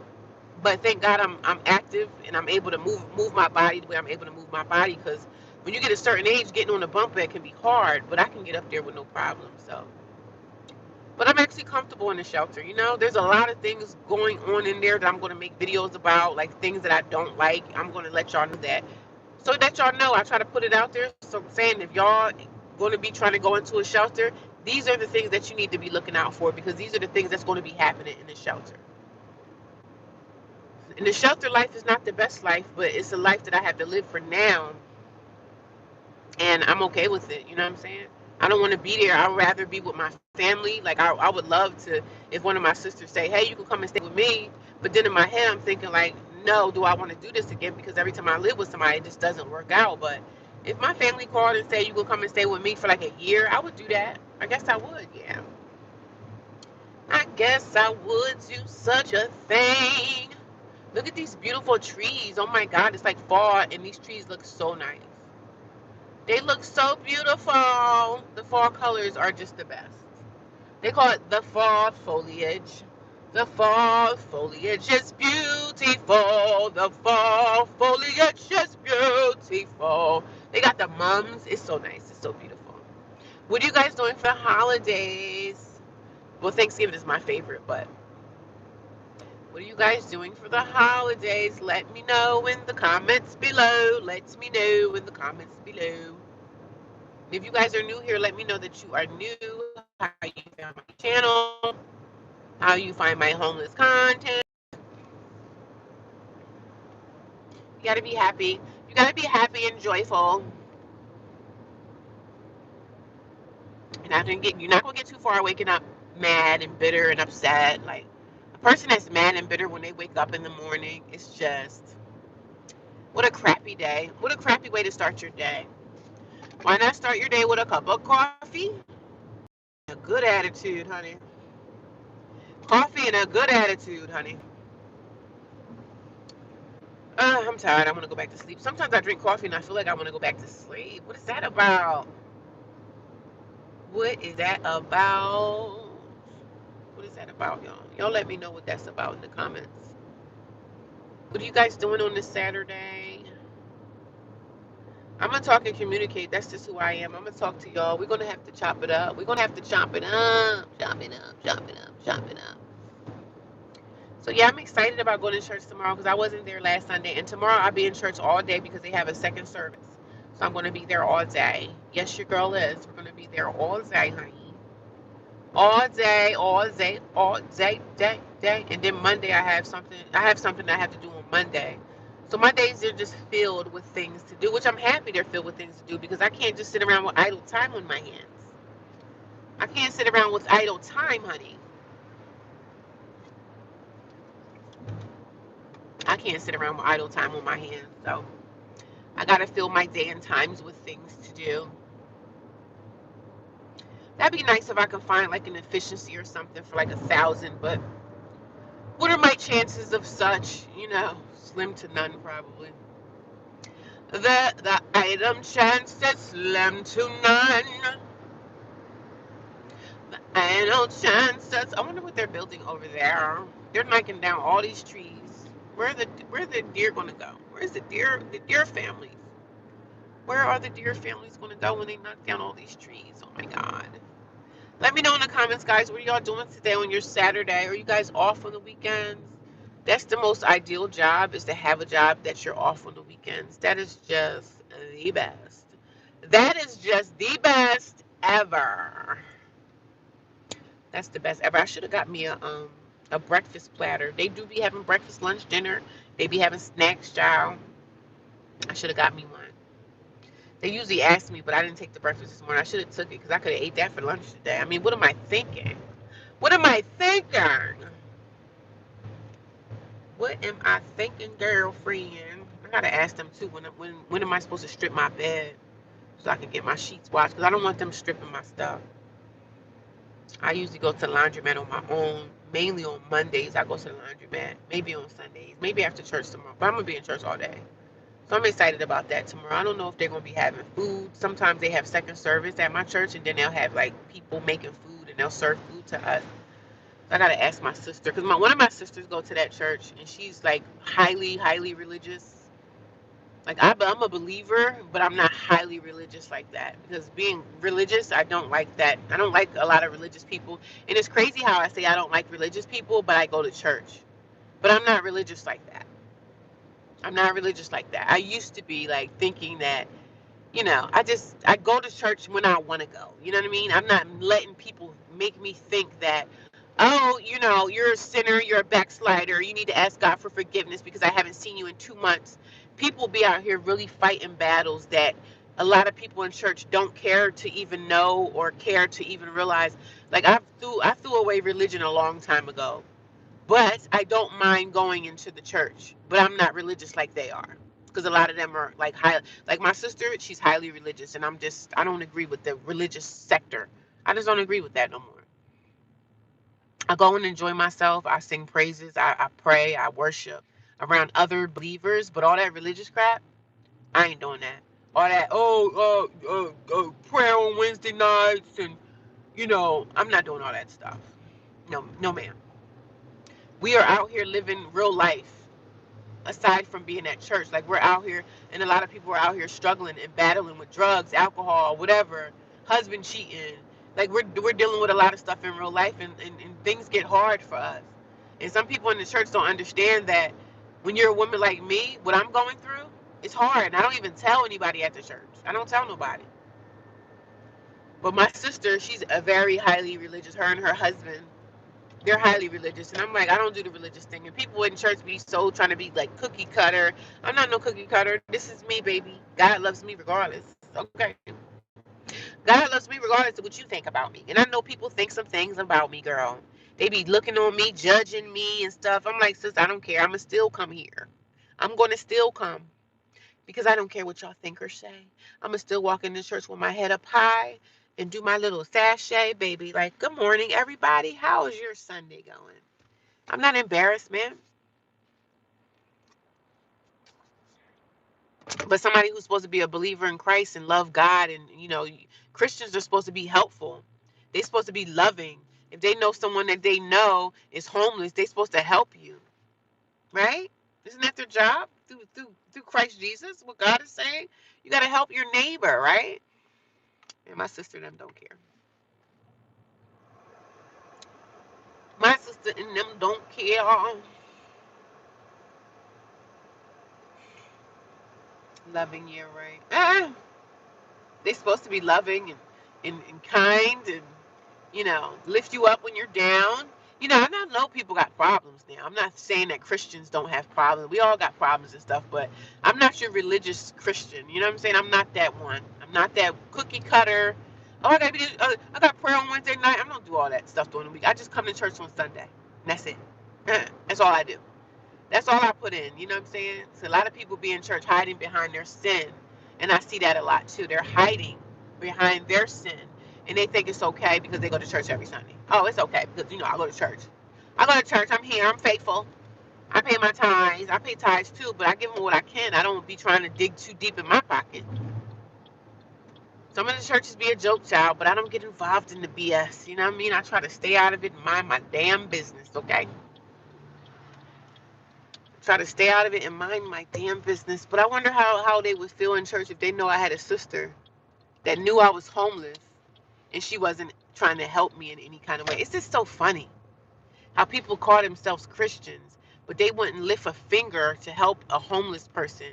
But thank God I'm active and I'm able to move my body the way I'm able to move my body. Because when you get a certain age, getting on the bunk bed can be hard. But I can get up there with no problem. So, but I'm actually comfortable in the shelter. There's a lot of things going on in there that I'm going to make videos about, like things that I don't like. I'm going to let y'all know that, so that y'all know. I try to put it out there. So I'm saying, if y'all going to be trying to go into a shelter, these are the things that you need to be looking out for, because these are the things that's going to be happening in the shelter. And the shelter life is not the best life, but it's a life that I have to live for now, and I'm okay with it. You know what I'm saying? I don't want to be there. I'd rather be with my family. Like, I would love to, if one of my sisters say, "Hey, you can come and stay with me," but then in my head I'm thinking like, no, do I want to do this again? Because every time I live with somebody, it just doesn't work out. But if my family called and said, "You can come and stay with me for like a year," I would do that. I guess I would. Yeah, I guess I would do such a thing. Look at these beautiful trees. Oh my God, it's like fall, and these trees look so nice. They look so beautiful. The fall colors are just the best. They call it the fall foliage. The fall foliage is beautiful. The fall foliage is beautiful. They got the mums. It's so nice. It's so beautiful. What are you guys doing for the holidays? Well, Thanksgiving is my favorite, but what are you guys doing for the holidays? Let me know in the comments below. Let me know in the comments below. If you guys are new here, let me know that you are new, how you found my channel, how you find my homeless content. You gotta be happy. You gotta be happy and joyful. You're not gonna get too far waking up mad and bitter and upset. Like, a person that's mad and bitter when they wake up in the morning, it's just, what a crappy day. What a crappy way to start your day. Why not start your day with a cup of coffee? A good attitude, honey. Coffee and a good attitude, honey. I'm tired. I want to go back to sleep. Sometimes I drink coffee and I feel like I want to go back to sleep. What is that about? What is that about? What is that about, y'all? Y'all let me know what that's about in the comments. What are you guys doing on this Saturday? I'm gonna talk and communicate. That's just who I am. I'm gonna talk to y'all. We're gonna have to chop it up. We're gonna have to chop it up, chop it up, chop it up, chop it up. So yeah, I'm excited about going to church tomorrow because I wasn't there last Sunday, and tomorrow I'll be in church all day because they have a second service. So I'm gonna be there all day. Yes, your girl is. We're gonna be there all day, honey. All day, all day, all day, day, day. And then Monday I have something. I have something I have to do on Monday. So my days are just filled with things to do, which I'm happy they're filled with things to do because I can't just sit around with idle time on my hands. I can't sit around with idle time, honey. I can't sit around with idle time on my hands. So I gotta fill my day and times with things to do. That'd be nice if I could find like an efficiency or something for like 1,000, but what are my chances of such? Slim to none probably. The item chances slim to none. Ain't no chances. I wonder what they're building over there. They're knocking down all these trees. Where the deer gonna go? Where's the deer families? Where are the deer families gonna go when they knock down all these trees? Oh my God. Let me know in the comments, guys. What are y'all doing today on your Saturday? Are you guys off on the weekends? That's the most ideal job, is to have a job that you're off on the weekends. That is just the best. That is just the best ever. That's the best ever. I should have got me a breakfast platter. They do be having breakfast, lunch, dinner. They be having snacks, child. I should have got me one. They usually ask me, but I didn't take the breakfast this morning. I should have took it because I could have ate that for lunch today. I mean, what am I thinking? What am I thinking? What am I thinking, girlfriend? I gotta ask them too. When am I supposed to strip my bed so I can get my sheets washed? Because I don't want them stripping my stuff. I usually go to the laundromat on my own. Mainly on Mondays, I go to the laundromat. Maybe on Sundays. Maybe after church tomorrow. But I'm gonna be in church all day. So I'm excited about that tomorrow. I don't know if they're gonna be having food. Sometimes they have second service at my church, and then they'll have like people making food, and they'll serve food to us. I gotta ask my sister because one of my sisters go to that church, and she's like highly, highly religious. Like I'm a believer, but I'm not highly religious like that because being religious, I don't like that. I don't like a lot of religious people, and it's crazy how I say I don't like religious people, but I go to church. But I'm not religious like that. I'm not religious like that. I used to be like thinking that I go to church when I want to go. You know what I mean? I'm not letting people make me think that, oh, you're a sinner, you're a backslider, you need to ask God for forgiveness because I haven't seen you in 2 months. People be out here really fighting battles that a lot of people in church don't care to even know or care to even realize. Like I threw away religion a long time ago, but I don't mind going into the church. But I'm not religious like they are. Because a lot of them are like like my sister, she's highly religious, and I don't agree with the religious sector. I just don't agree with that no more. I go and enjoy myself. I sing praises. I pray. I worship around other believers. But all that religious crap, I ain't doing that. All that, prayer on Wednesday nights, and I'm not doing all that stuff. No, no, ma'am. We are out here living real life aside from being at church. Like we're out here, and a lot of people are out here struggling and battling with drugs, alcohol, whatever, husband cheating. Like we're dealing with a lot of stuff in real life, and things get hard for us. And some people in the church don't understand that when you're a woman like me, what I'm going through, it's hard. And I don't even tell anybody at the church. I don't tell nobody. But my sister, she's a very highly religious. Her and her husband, they're highly religious, and I'm like, I don't do the religious thing. And people in church be so trying to be like cookie cutter. I'm not no cookie cutter. This is me, baby. God loves me regardless. Okay, God loves me regardless of what you think about me. And I know people think some things about me, girl. They be looking on me, judging me and stuff. I'm like, sis, I don't care. I'ma still come here. I'm gonna still come because I don't care what y'all think or say. I'ma still walk into church with my head up high and do my little sashay, baby. Like, good morning, everybody. How is your Sunday going? I'm not embarrassed, man. But somebody who's supposed to be a believer in Christ and love God, and Christians are supposed to be helpful. They're supposed to be loving. If they know someone that they know is homeless, they're supposed to help you, right? Isn't that their job through Christ Jesus? What God is saying, You got to help your neighbor, right? And my sister and them don't care. My sister and them don't care. Loving you, right? They're supposed to be loving and kind and, lift you up when you're down. I know people got problems now. I'm not saying that Christians don't have problems. We all got problems and stuff, but I'm not your religious Christian. You know what I'm saying? I'm not that one. I'm not that cookie cutter. Oh, I got prayer on Wednesday night. I don't do all that stuff during the week. I just come to church on Sunday. And that's it. That's all I do. That's all I put in. You know what I'm saying? So a lot of people be in church hiding behind their sin. And I see that a lot too. They're hiding behind their sin. And they think it's okay because they go to church every Sunday. Oh, it's okay because, I go to church. I go to church. I'm here. I'm faithful. I pay my tithes. I pay tithes too, but I give them what I can. I don't be trying to dig too deep in my pocket. Some of the churches be a joke, child, but I don't get involved in the BS. You know what I mean? I try to stay out of it and mind my damn business, okay? Try to stay out of it and mind my damn business. But I wonder how they would feel in church if they know I had a sister that knew I was homeless and she wasn't trying to help me in any kind of way. It's just so funny how people call themselves Christians, but they wouldn't lift a finger to help a homeless person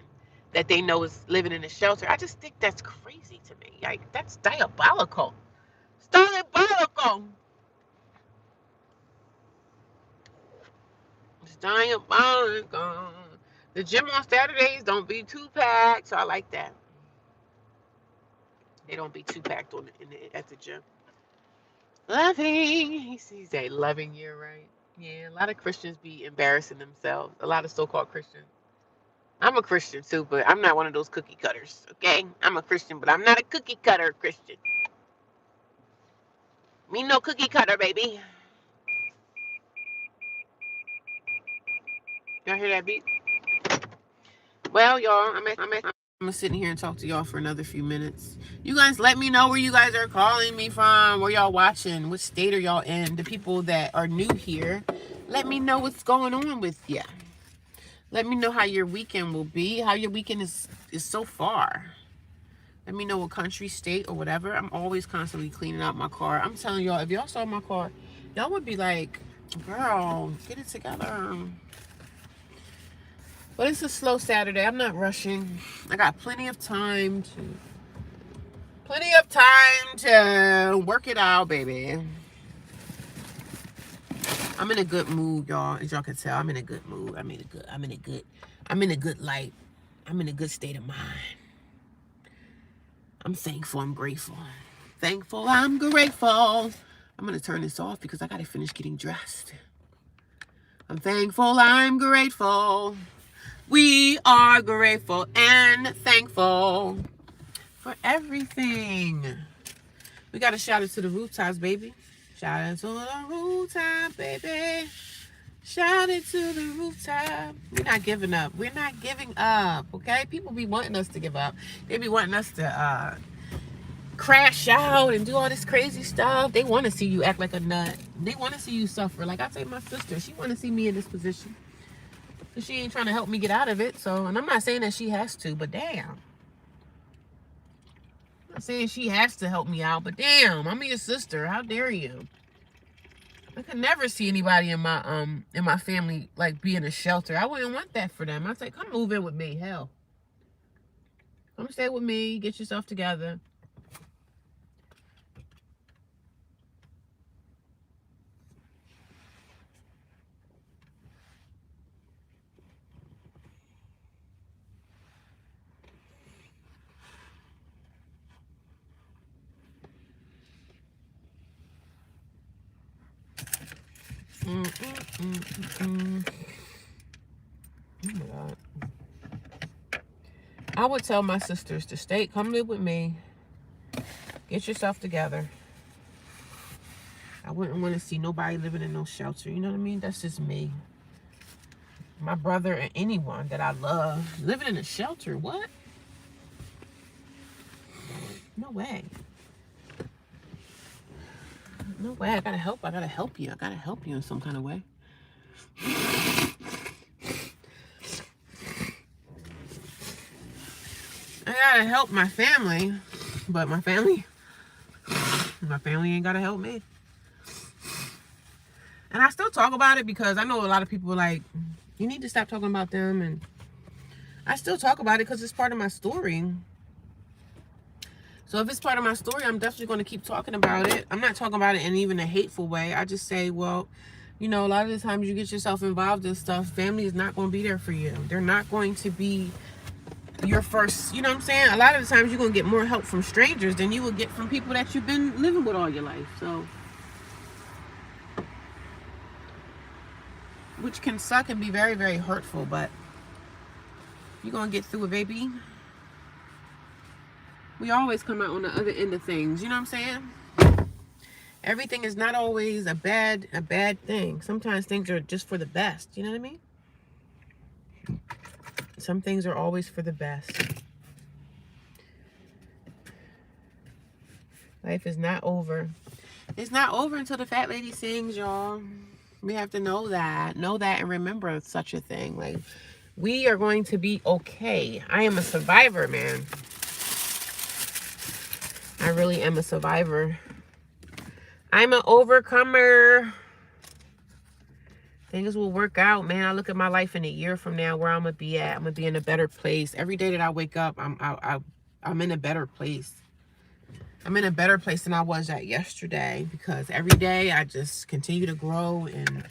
that they know is living in a shelter. I just think that's crazy to me. Like, that's diabolical. It's diabolical. It's diabolical. The gym on Saturdays don't be too packed, so I like that. They don't be too packed at the gym. Loving, he sees a loving year, right? Yeah, a lot of Christians be embarrassing themselves. A lot of so-called Christians. I'm a Christian too, but I'm not one of those cookie cutters, okay? I'm a Christian, but I'm not a cookie cutter Christian. Me no cookie cutter, baby. Y'all hear that beat? Well, y'all, I'm sitting here and talk to y'all for another few minutes. You guys let me know where you guys are calling me from, where y'all watching, what state are y'all in. The people that are new here, let me know what's going on with you. Let me know how your weekend will be, how your weekend is so far. Let me know what country, state, or whatever. I'm always constantly cleaning out my car. I'm telling y'all, if y'all saw my car, y'all would be like, girl, get it together. But it's a slow Saturday. I'm not rushing. I got plenty of time to work it out, baby. I'm in a good mood, y'all. As y'all can tell, I'm in a good mood. I'm in a good light. I'm in a good state of mind. I'm thankful. I'm grateful. Thankful. I'm grateful. I'm going to turn this off because I got to finish getting dressed. I'm thankful. I'm grateful. We are grateful and thankful for everything. We got to shout it to the rooftops, baby. Shout it to the rooftop, baby. Shout it to the rooftop. We're not giving up. We're not giving up, okay? People be wanting us to give up. They be wanting us to crash out and do all this crazy stuff. They want to see you act like a nut. They want to see you suffer. Like I say, my sister, she want to see me in this position. Because she ain't trying to help me get out of it. So, and I'm not saying that she has to, but damn. I'm not saying she has to help me out, but damn, I'm your sister. How dare you? I could never see anybody in my family like be in a shelter. I wouldn't want that for them. I'd say, come move in with me. Hell. Come stay with me. Get yourself together. Oh my God. I would tell my sisters to come live with me. Get yourself together. I wouldn't want to see nobody living in no shelter. You know what I mean? That's just me. My brother and anyone that I love living in a shelter. What? No way. No way. I gotta help you. I gotta help you in some kind of way. I gotta help my family, but my family ain't gotta help me. And I still talk about it because I know a lot of people are like, you need to stop talking about them. And I still talk about it because it's part of my story. So if it's part of my story, I'm definitely going to keep talking about it. I'm not talking about it in even a hateful way. I just say, well, you know, a lot of the times you get yourself involved in stuff, family is not going to be there for you. They're not going to be your first, you know what I'm saying? A lot of the times you're going to get more help from strangers than you will get from people that you've been living with all your life. So, which can suck and be very, very hurtful, but you're going to get through it, baby. We always come out on the other end of things, you know what I'm saying? Everything is not always a bad thing. Sometimes things are just for the best, you know what I mean? Some things are always for the best. Life is not over. It's not over until the fat lady sings, y'all. We have to know that and remember such a thing. Like, we are going to be okay. I am a survivor, man. I really am a survivor. I'm an overcomer. Things will work out, man. I look at my life in a year from now, where I'm gonna be at. I'm gonna be in a better place. Every day that I wake up, I'm in a better place. I'm in a better place than I was at yesterday, because every day I just continue to grow and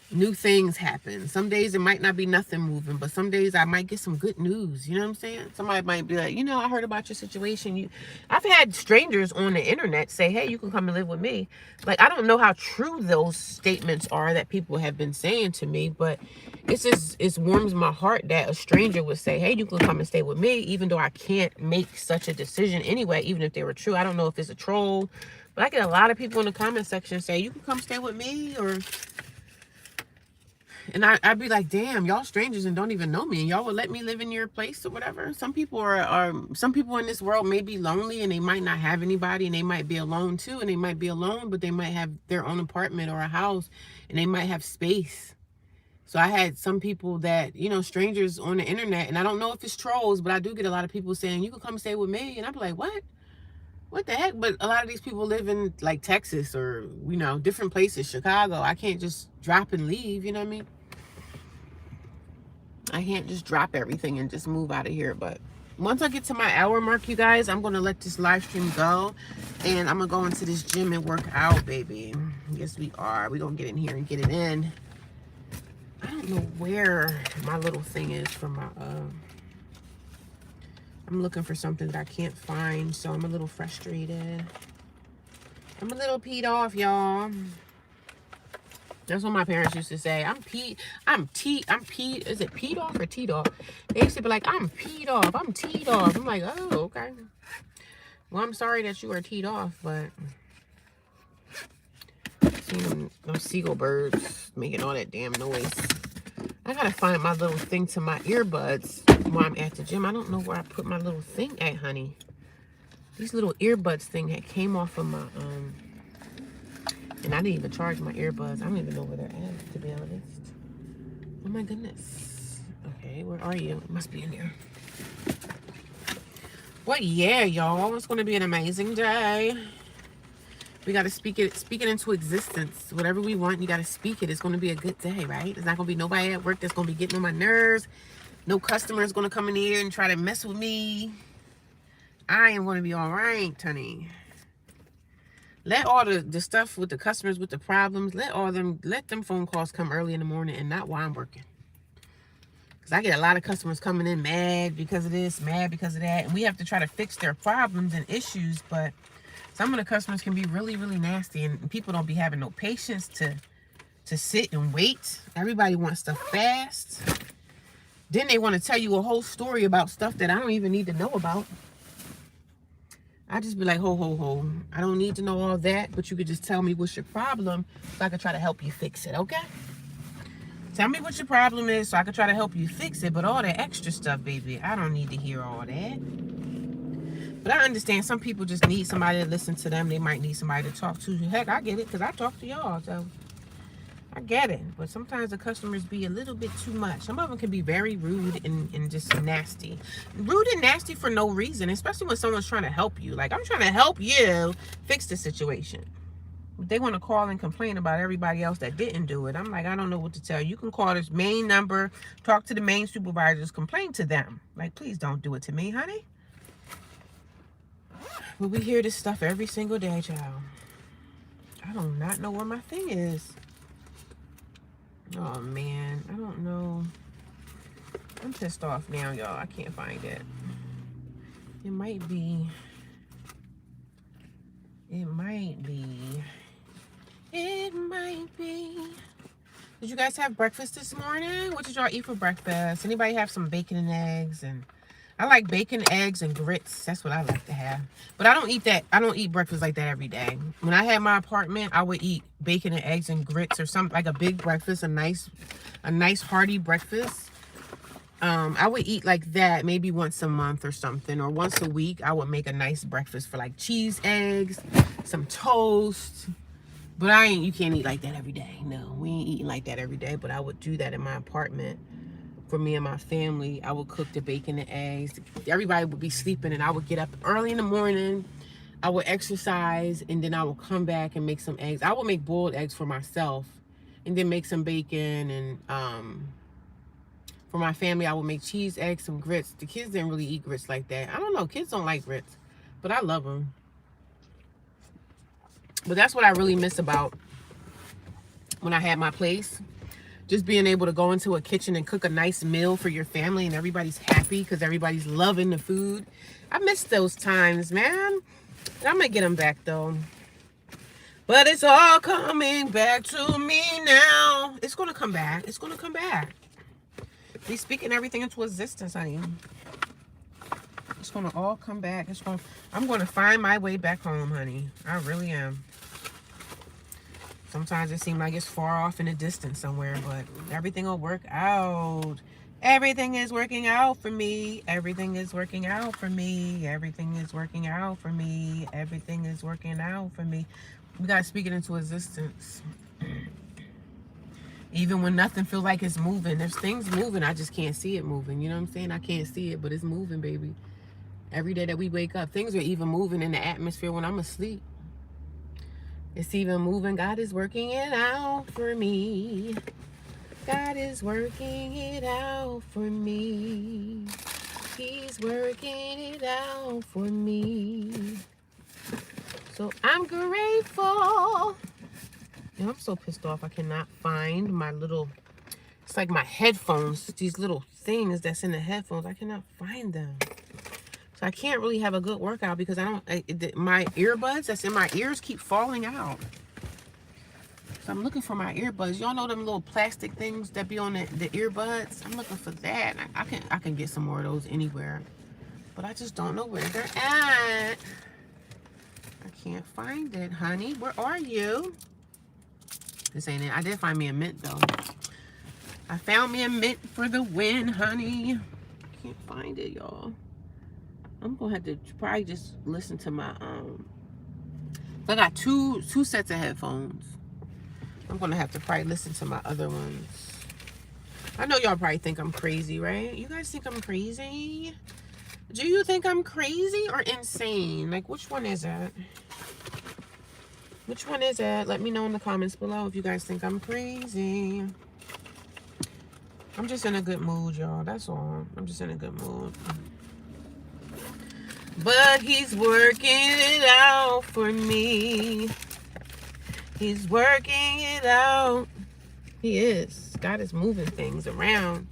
new things happen. Some days it might not be nothing moving, but some days I might get some good news. You know what I'm saying? Somebody might be like, you know, I heard about your situation. I've had strangers on the internet say, hey, you can come and live with me. Like, I don't know how true those statements are that people have been saying to me, but it warms my heart that a stranger would say, hey, you can come and stay with me, even though I can't make such a decision anyway, even if they were true. I don't know if it's a troll, but I get a lot of people in the comment section say, you can come stay with me, and I'd be like, damn, y'all strangers and don't even know me, and y'all would let me live in your place or whatever. Some people some people in this world may be lonely, and they might not have anybody, and they might be alone too, and they might be alone, but they might have their own apartment or a house, and they might have space. So I had some people that, you know, strangers on the internet, and I don't know if it's trolls, but I do get a lot of people saying, you can come stay with me, and I'd be like, what the heck? But a lot of these people live in like Texas or, you know, different places, Chicago. I can't just drop and leave, you know what I mean? I can't just drop everything and just move out of here. But once I get to my hour mark, you guys, I'm going to let this live stream go. And I'm going to go into this gym and work out, baby. Yes, we are. We're going to get in here and get it in. I don't know where my little thing is for my... I'm looking for something that I can't find, so I'm a little frustrated. I'm a little peed off, y'all. That's what my parents used to say. Is it peed off or teed off? They used to be like, I'm peed off. I'm teed off. I'm like, oh, okay. Well, I'm sorry that you are teed off, but seeing those seagull birds making all that damn noise. I gotta find my little thing to my earbuds while I'm at the gym. I don't know where I put my little thing at, honey. These little earbuds thing that came off of my, and I didn't even charge my earbuds. I don't even know where they're at, to be honest. Oh my goodness. Okay, where are you? It must be in here. Well, yeah, y'all. It's gonna be an amazing day. We gotta speak it into existence. Whatever we want, you gotta speak it. It's gonna be a good day, right? There's not gonna be nobody at work that's gonna be getting on my nerves. No customers gonna come in here and try to mess with me. I am gonna be all right, honey. Let all the stuff with the customers, with the problems, let them phone calls come early in the morning and not while I'm working. Because I get a lot of customers coming in mad because of this, mad because of that, and we have to try to fix their problems and issues, but some of the customers can be really, really nasty, and people don't be having no patience to sit and wait. Everybody wants stuff fast. Then they want to tell you a whole story about stuff that I don't even need to know about. I just be like, ho. I don't need to know all that, but you could just tell me what's your problem so I can try to help you fix it, okay? Tell me what your problem is so I can try to help you fix it, but all that extra stuff, baby, I don't need to hear all that. But I understand some people just need somebody to listen to them. They might need somebody to talk to. Heck, I get it, because I talk to y'all, so I get it, but sometimes the customers be a little bit too much. Some of them can be very rude and just nasty. Rude and nasty for no reason, especially when someone's trying to help you. Like, I'm trying to help you fix the situation. But they want to call and complain about everybody else that didn't do it. I'm like, I don't know what to tell you. You can call this main number, talk to the main supervisors, complain to them. Like, please don't do it to me, honey. But we hear this stuff every single day, child. I do not know where my thing is. Oh, man. I don't know. I'm pissed off now, y'all. I can't find it. It might be. It might be. It might be. Did you guys have breakfast this morning? What did y'all eat for breakfast? Anybody have some bacon and eggs? And I like bacon, eggs, and grits. That's what I like to have. But I don't eat that. I don't eat breakfast like that every day. When I had my apartment, I would eat bacon and eggs and grits or something, like a big breakfast, a nice hearty breakfast. I would eat like that maybe once a month or something, or once a week. I would make a nice breakfast for like cheese, eggs, some toast. But you can't eat like that every day. No, we ain't eating like that every day. But I would do that in my apartment. For me and my family, I would cook the bacon and eggs. Everybody would be sleeping, and I would get up early in the morning. I would exercise, and then I would come back and make some eggs. I would make boiled eggs for myself, and then make some bacon. And for my family, I would make cheese, eggs, some grits. The kids didn't really eat grits like that. I don't know. Kids don't like grits, but I love them. But that's what I really miss about when I had my place. Just being able to go into a kitchen and cook a nice meal for your family, and everybody's happy because everybody's loving the food. I miss those times, man. And I'm going to get them back, though. But it's all coming back to me now. It's going to come back. It's going to come back. We speaking everything into existence, honey. It's going to all come back. I'm going to find my way back home, honey. I really am. Sometimes it seems like it's far off in the distance somewhere, but everything will work out. Everything is working out for me. Everything is working out for me. Everything is working out for me. Everything is working out for me. We got to speak it into existence. Even when nothing feels like it's moving. There's things moving. I just can't see it moving. You know what I'm saying? I can't see it, but it's moving, baby. Every day that we wake up, things are even moving in the atmosphere when I'm asleep. It's even moving. God is working it out for me. God is working it out for me. He's working it out for me. So I'm grateful. And I'm so pissed off. I cannot find my little, it's like my headphones, these little things that's in the headphones. I cannot find them. So I can't really have a good workout because my earbuds that's in my ears keep falling out. So I'm looking for my earbuds. Y'all know them little plastic things that be on the earbuds? I'm looking for that. I can get some more of those anywhere. But I just don't know where they're at. I can't find it, honey. Where are you? This ain't it. I did find me a mint, though. I found me a mint for the win, honey. Can't find it, y'all. I'm gonna have to probably just listen to my I got two sets of headphones. I'm gonna have to probably listen to my other ones. I know y'all probably think I'm crazy, right? You guys think I'm crazy? Do you think I'm crazy or insane? Like, which one is it? Which one is it? Let me know in the comments below if you guys think I'm crazy. I'm just in a good mood, y'all. That's all. I'm just in a good mood. But he's working it out for me. He's working it out. He is. God is moving things around.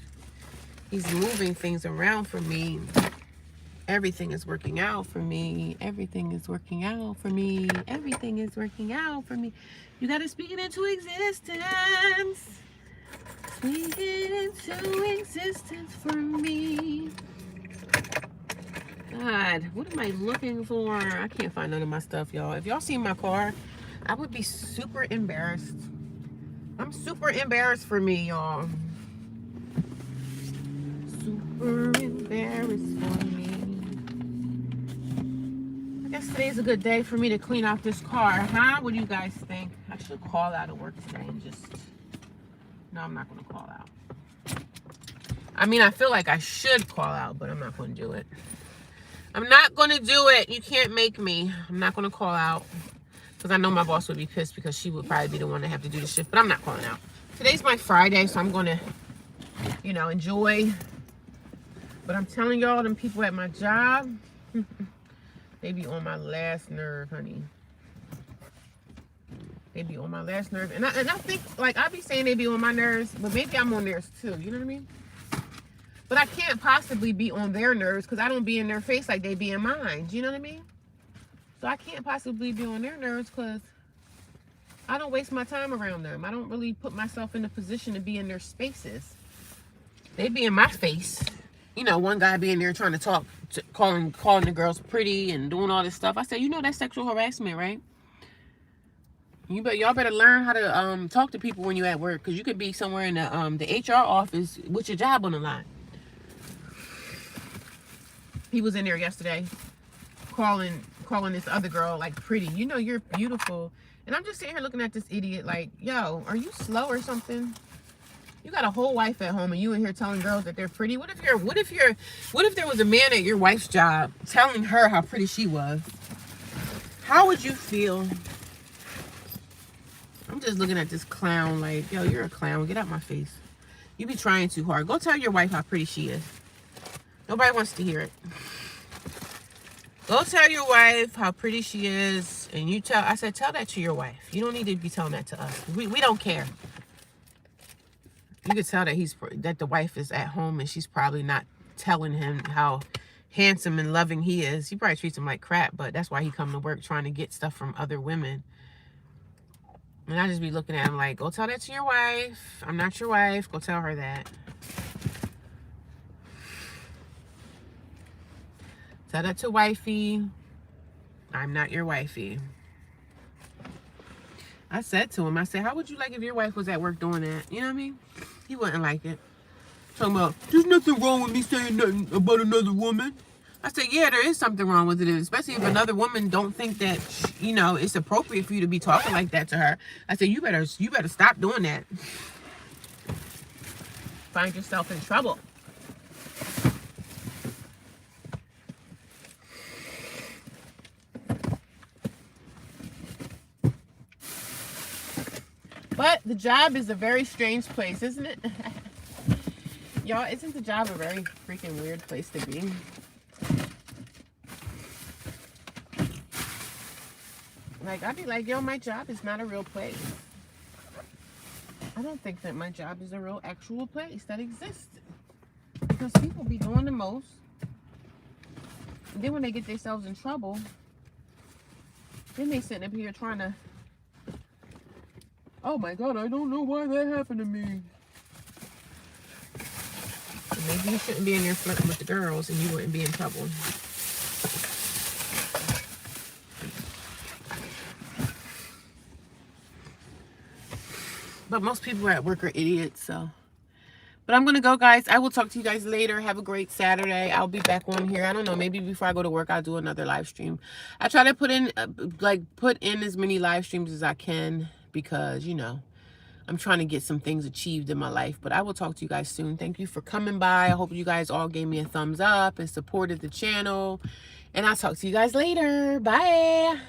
He's moving things around for me. Everything is working out for me. Everything is working out for me. Everything is working out for me. You got to speak it into existence. Speak it into existence for me. God, what am I looking for? I can't find none of my stuff, y'all. If y'all see my car, I would be super embarrassed. I'm super embarrassed for me, y'all. Super embarrassed for me. I guess today's a good day for me to clean out this car, huh? What do you guys think? I should call out of work today and just No, I'm not going to call out. I mean, I feel like I should call out, but I'm not going to do it. I'm not going to do it. You can't make me. I'm not going to call out. Because I know my boss would be pissed because she would probably be the one that have to do the shift. But I'm not calling out. Today's my Friday, so I'm going to, you know, enjoy. But I'm telling y'all, them people at my job, they be on my last nerve, honey. They be on my last nerve. And I think, like, I be saying they be on my nerves, but maybe I'm on theirs too. You know what I mean? But I can't possibly be on their nerves because I don't be in their face like they be in mine. You know what I mean? So I can't possibly be on their nerves because I don't waste my time around them. I don't really put myself in a position to be in their spaces. They be in my face. You know, one guy being there trying to talk, calling the girls pretty and doing all this stuff. I said, you know that's sexual harassment, right? Y'all better learn how to talk to people when you're at work, because you could be somewhere in the HR office with your job on the line. He was in there yesterday calling this other girl like pretty. You know you're beautiful. And I'm just sitting here looking at this idiot like, yo, are you slow or something? You got a whole wife at home and you in here telling girls that they're pretty. What if there was a man at your wife's job telling her how pretty she was? How would you feel? I'm just looking at this clown like, yo, you're a clown. Get out my face. You be trying too hard. Go tell your wife how pretty she is. Nobody wants to hear it. Go tell your wife how pretty she is. And I said, tell that to your wife. You don't need to be telling that to us. We don't care. You could tell that the wife is at home and she's probably not telling him how handsome and loving he is. He probably treats him like crap, but that's why he come to work trying to get stuff from other women. And I just be looking at him like, go tell that to your wife. I'm not your wife. Go tell her that. Tell that to wifey. I'm not your wifey. I said to him, I said, how would you like if your wife was at work doing that? You know what I mean? He wouldn't like it. Talking about, there's nothing wrong with me saying nothing about another woman. I said, yeah, there is something wrong with it, especially if another woman don't think that, you know, it's appropriate for you to be talking like that to her. I said, you better stop doing that. Find yourself in trouble. But the job is a very strange place, isn't it? Y'all, isn't the job a very freaking weird place to be? Like, I'd be like, yo, my job is not a real place. I don't think that my job is a real actual place that exists. Because people be doing the most. And then when they get themselves in trouble, then they sitting up here trying to, oh my God, I don't know why that happened to me. Maybe you shouldn't be in there flirting with the girls and you wouldn't be in trouble. But most people at work are idiots, so. But I'm going to go, guys. I will talk to you guys later. Have a great Saturday. I'll be back on here. I don't know. Maybe before I go to work, I'll do another live stream. I try to put in as many live streams as I can because, you know, I'm trying to get some things achieved in my life. But I will talk to you guys soon. Thank you for coming by. I hope you guys all gave me a thumbs up and supported the channel. And I'll talk to you guys later. Bye.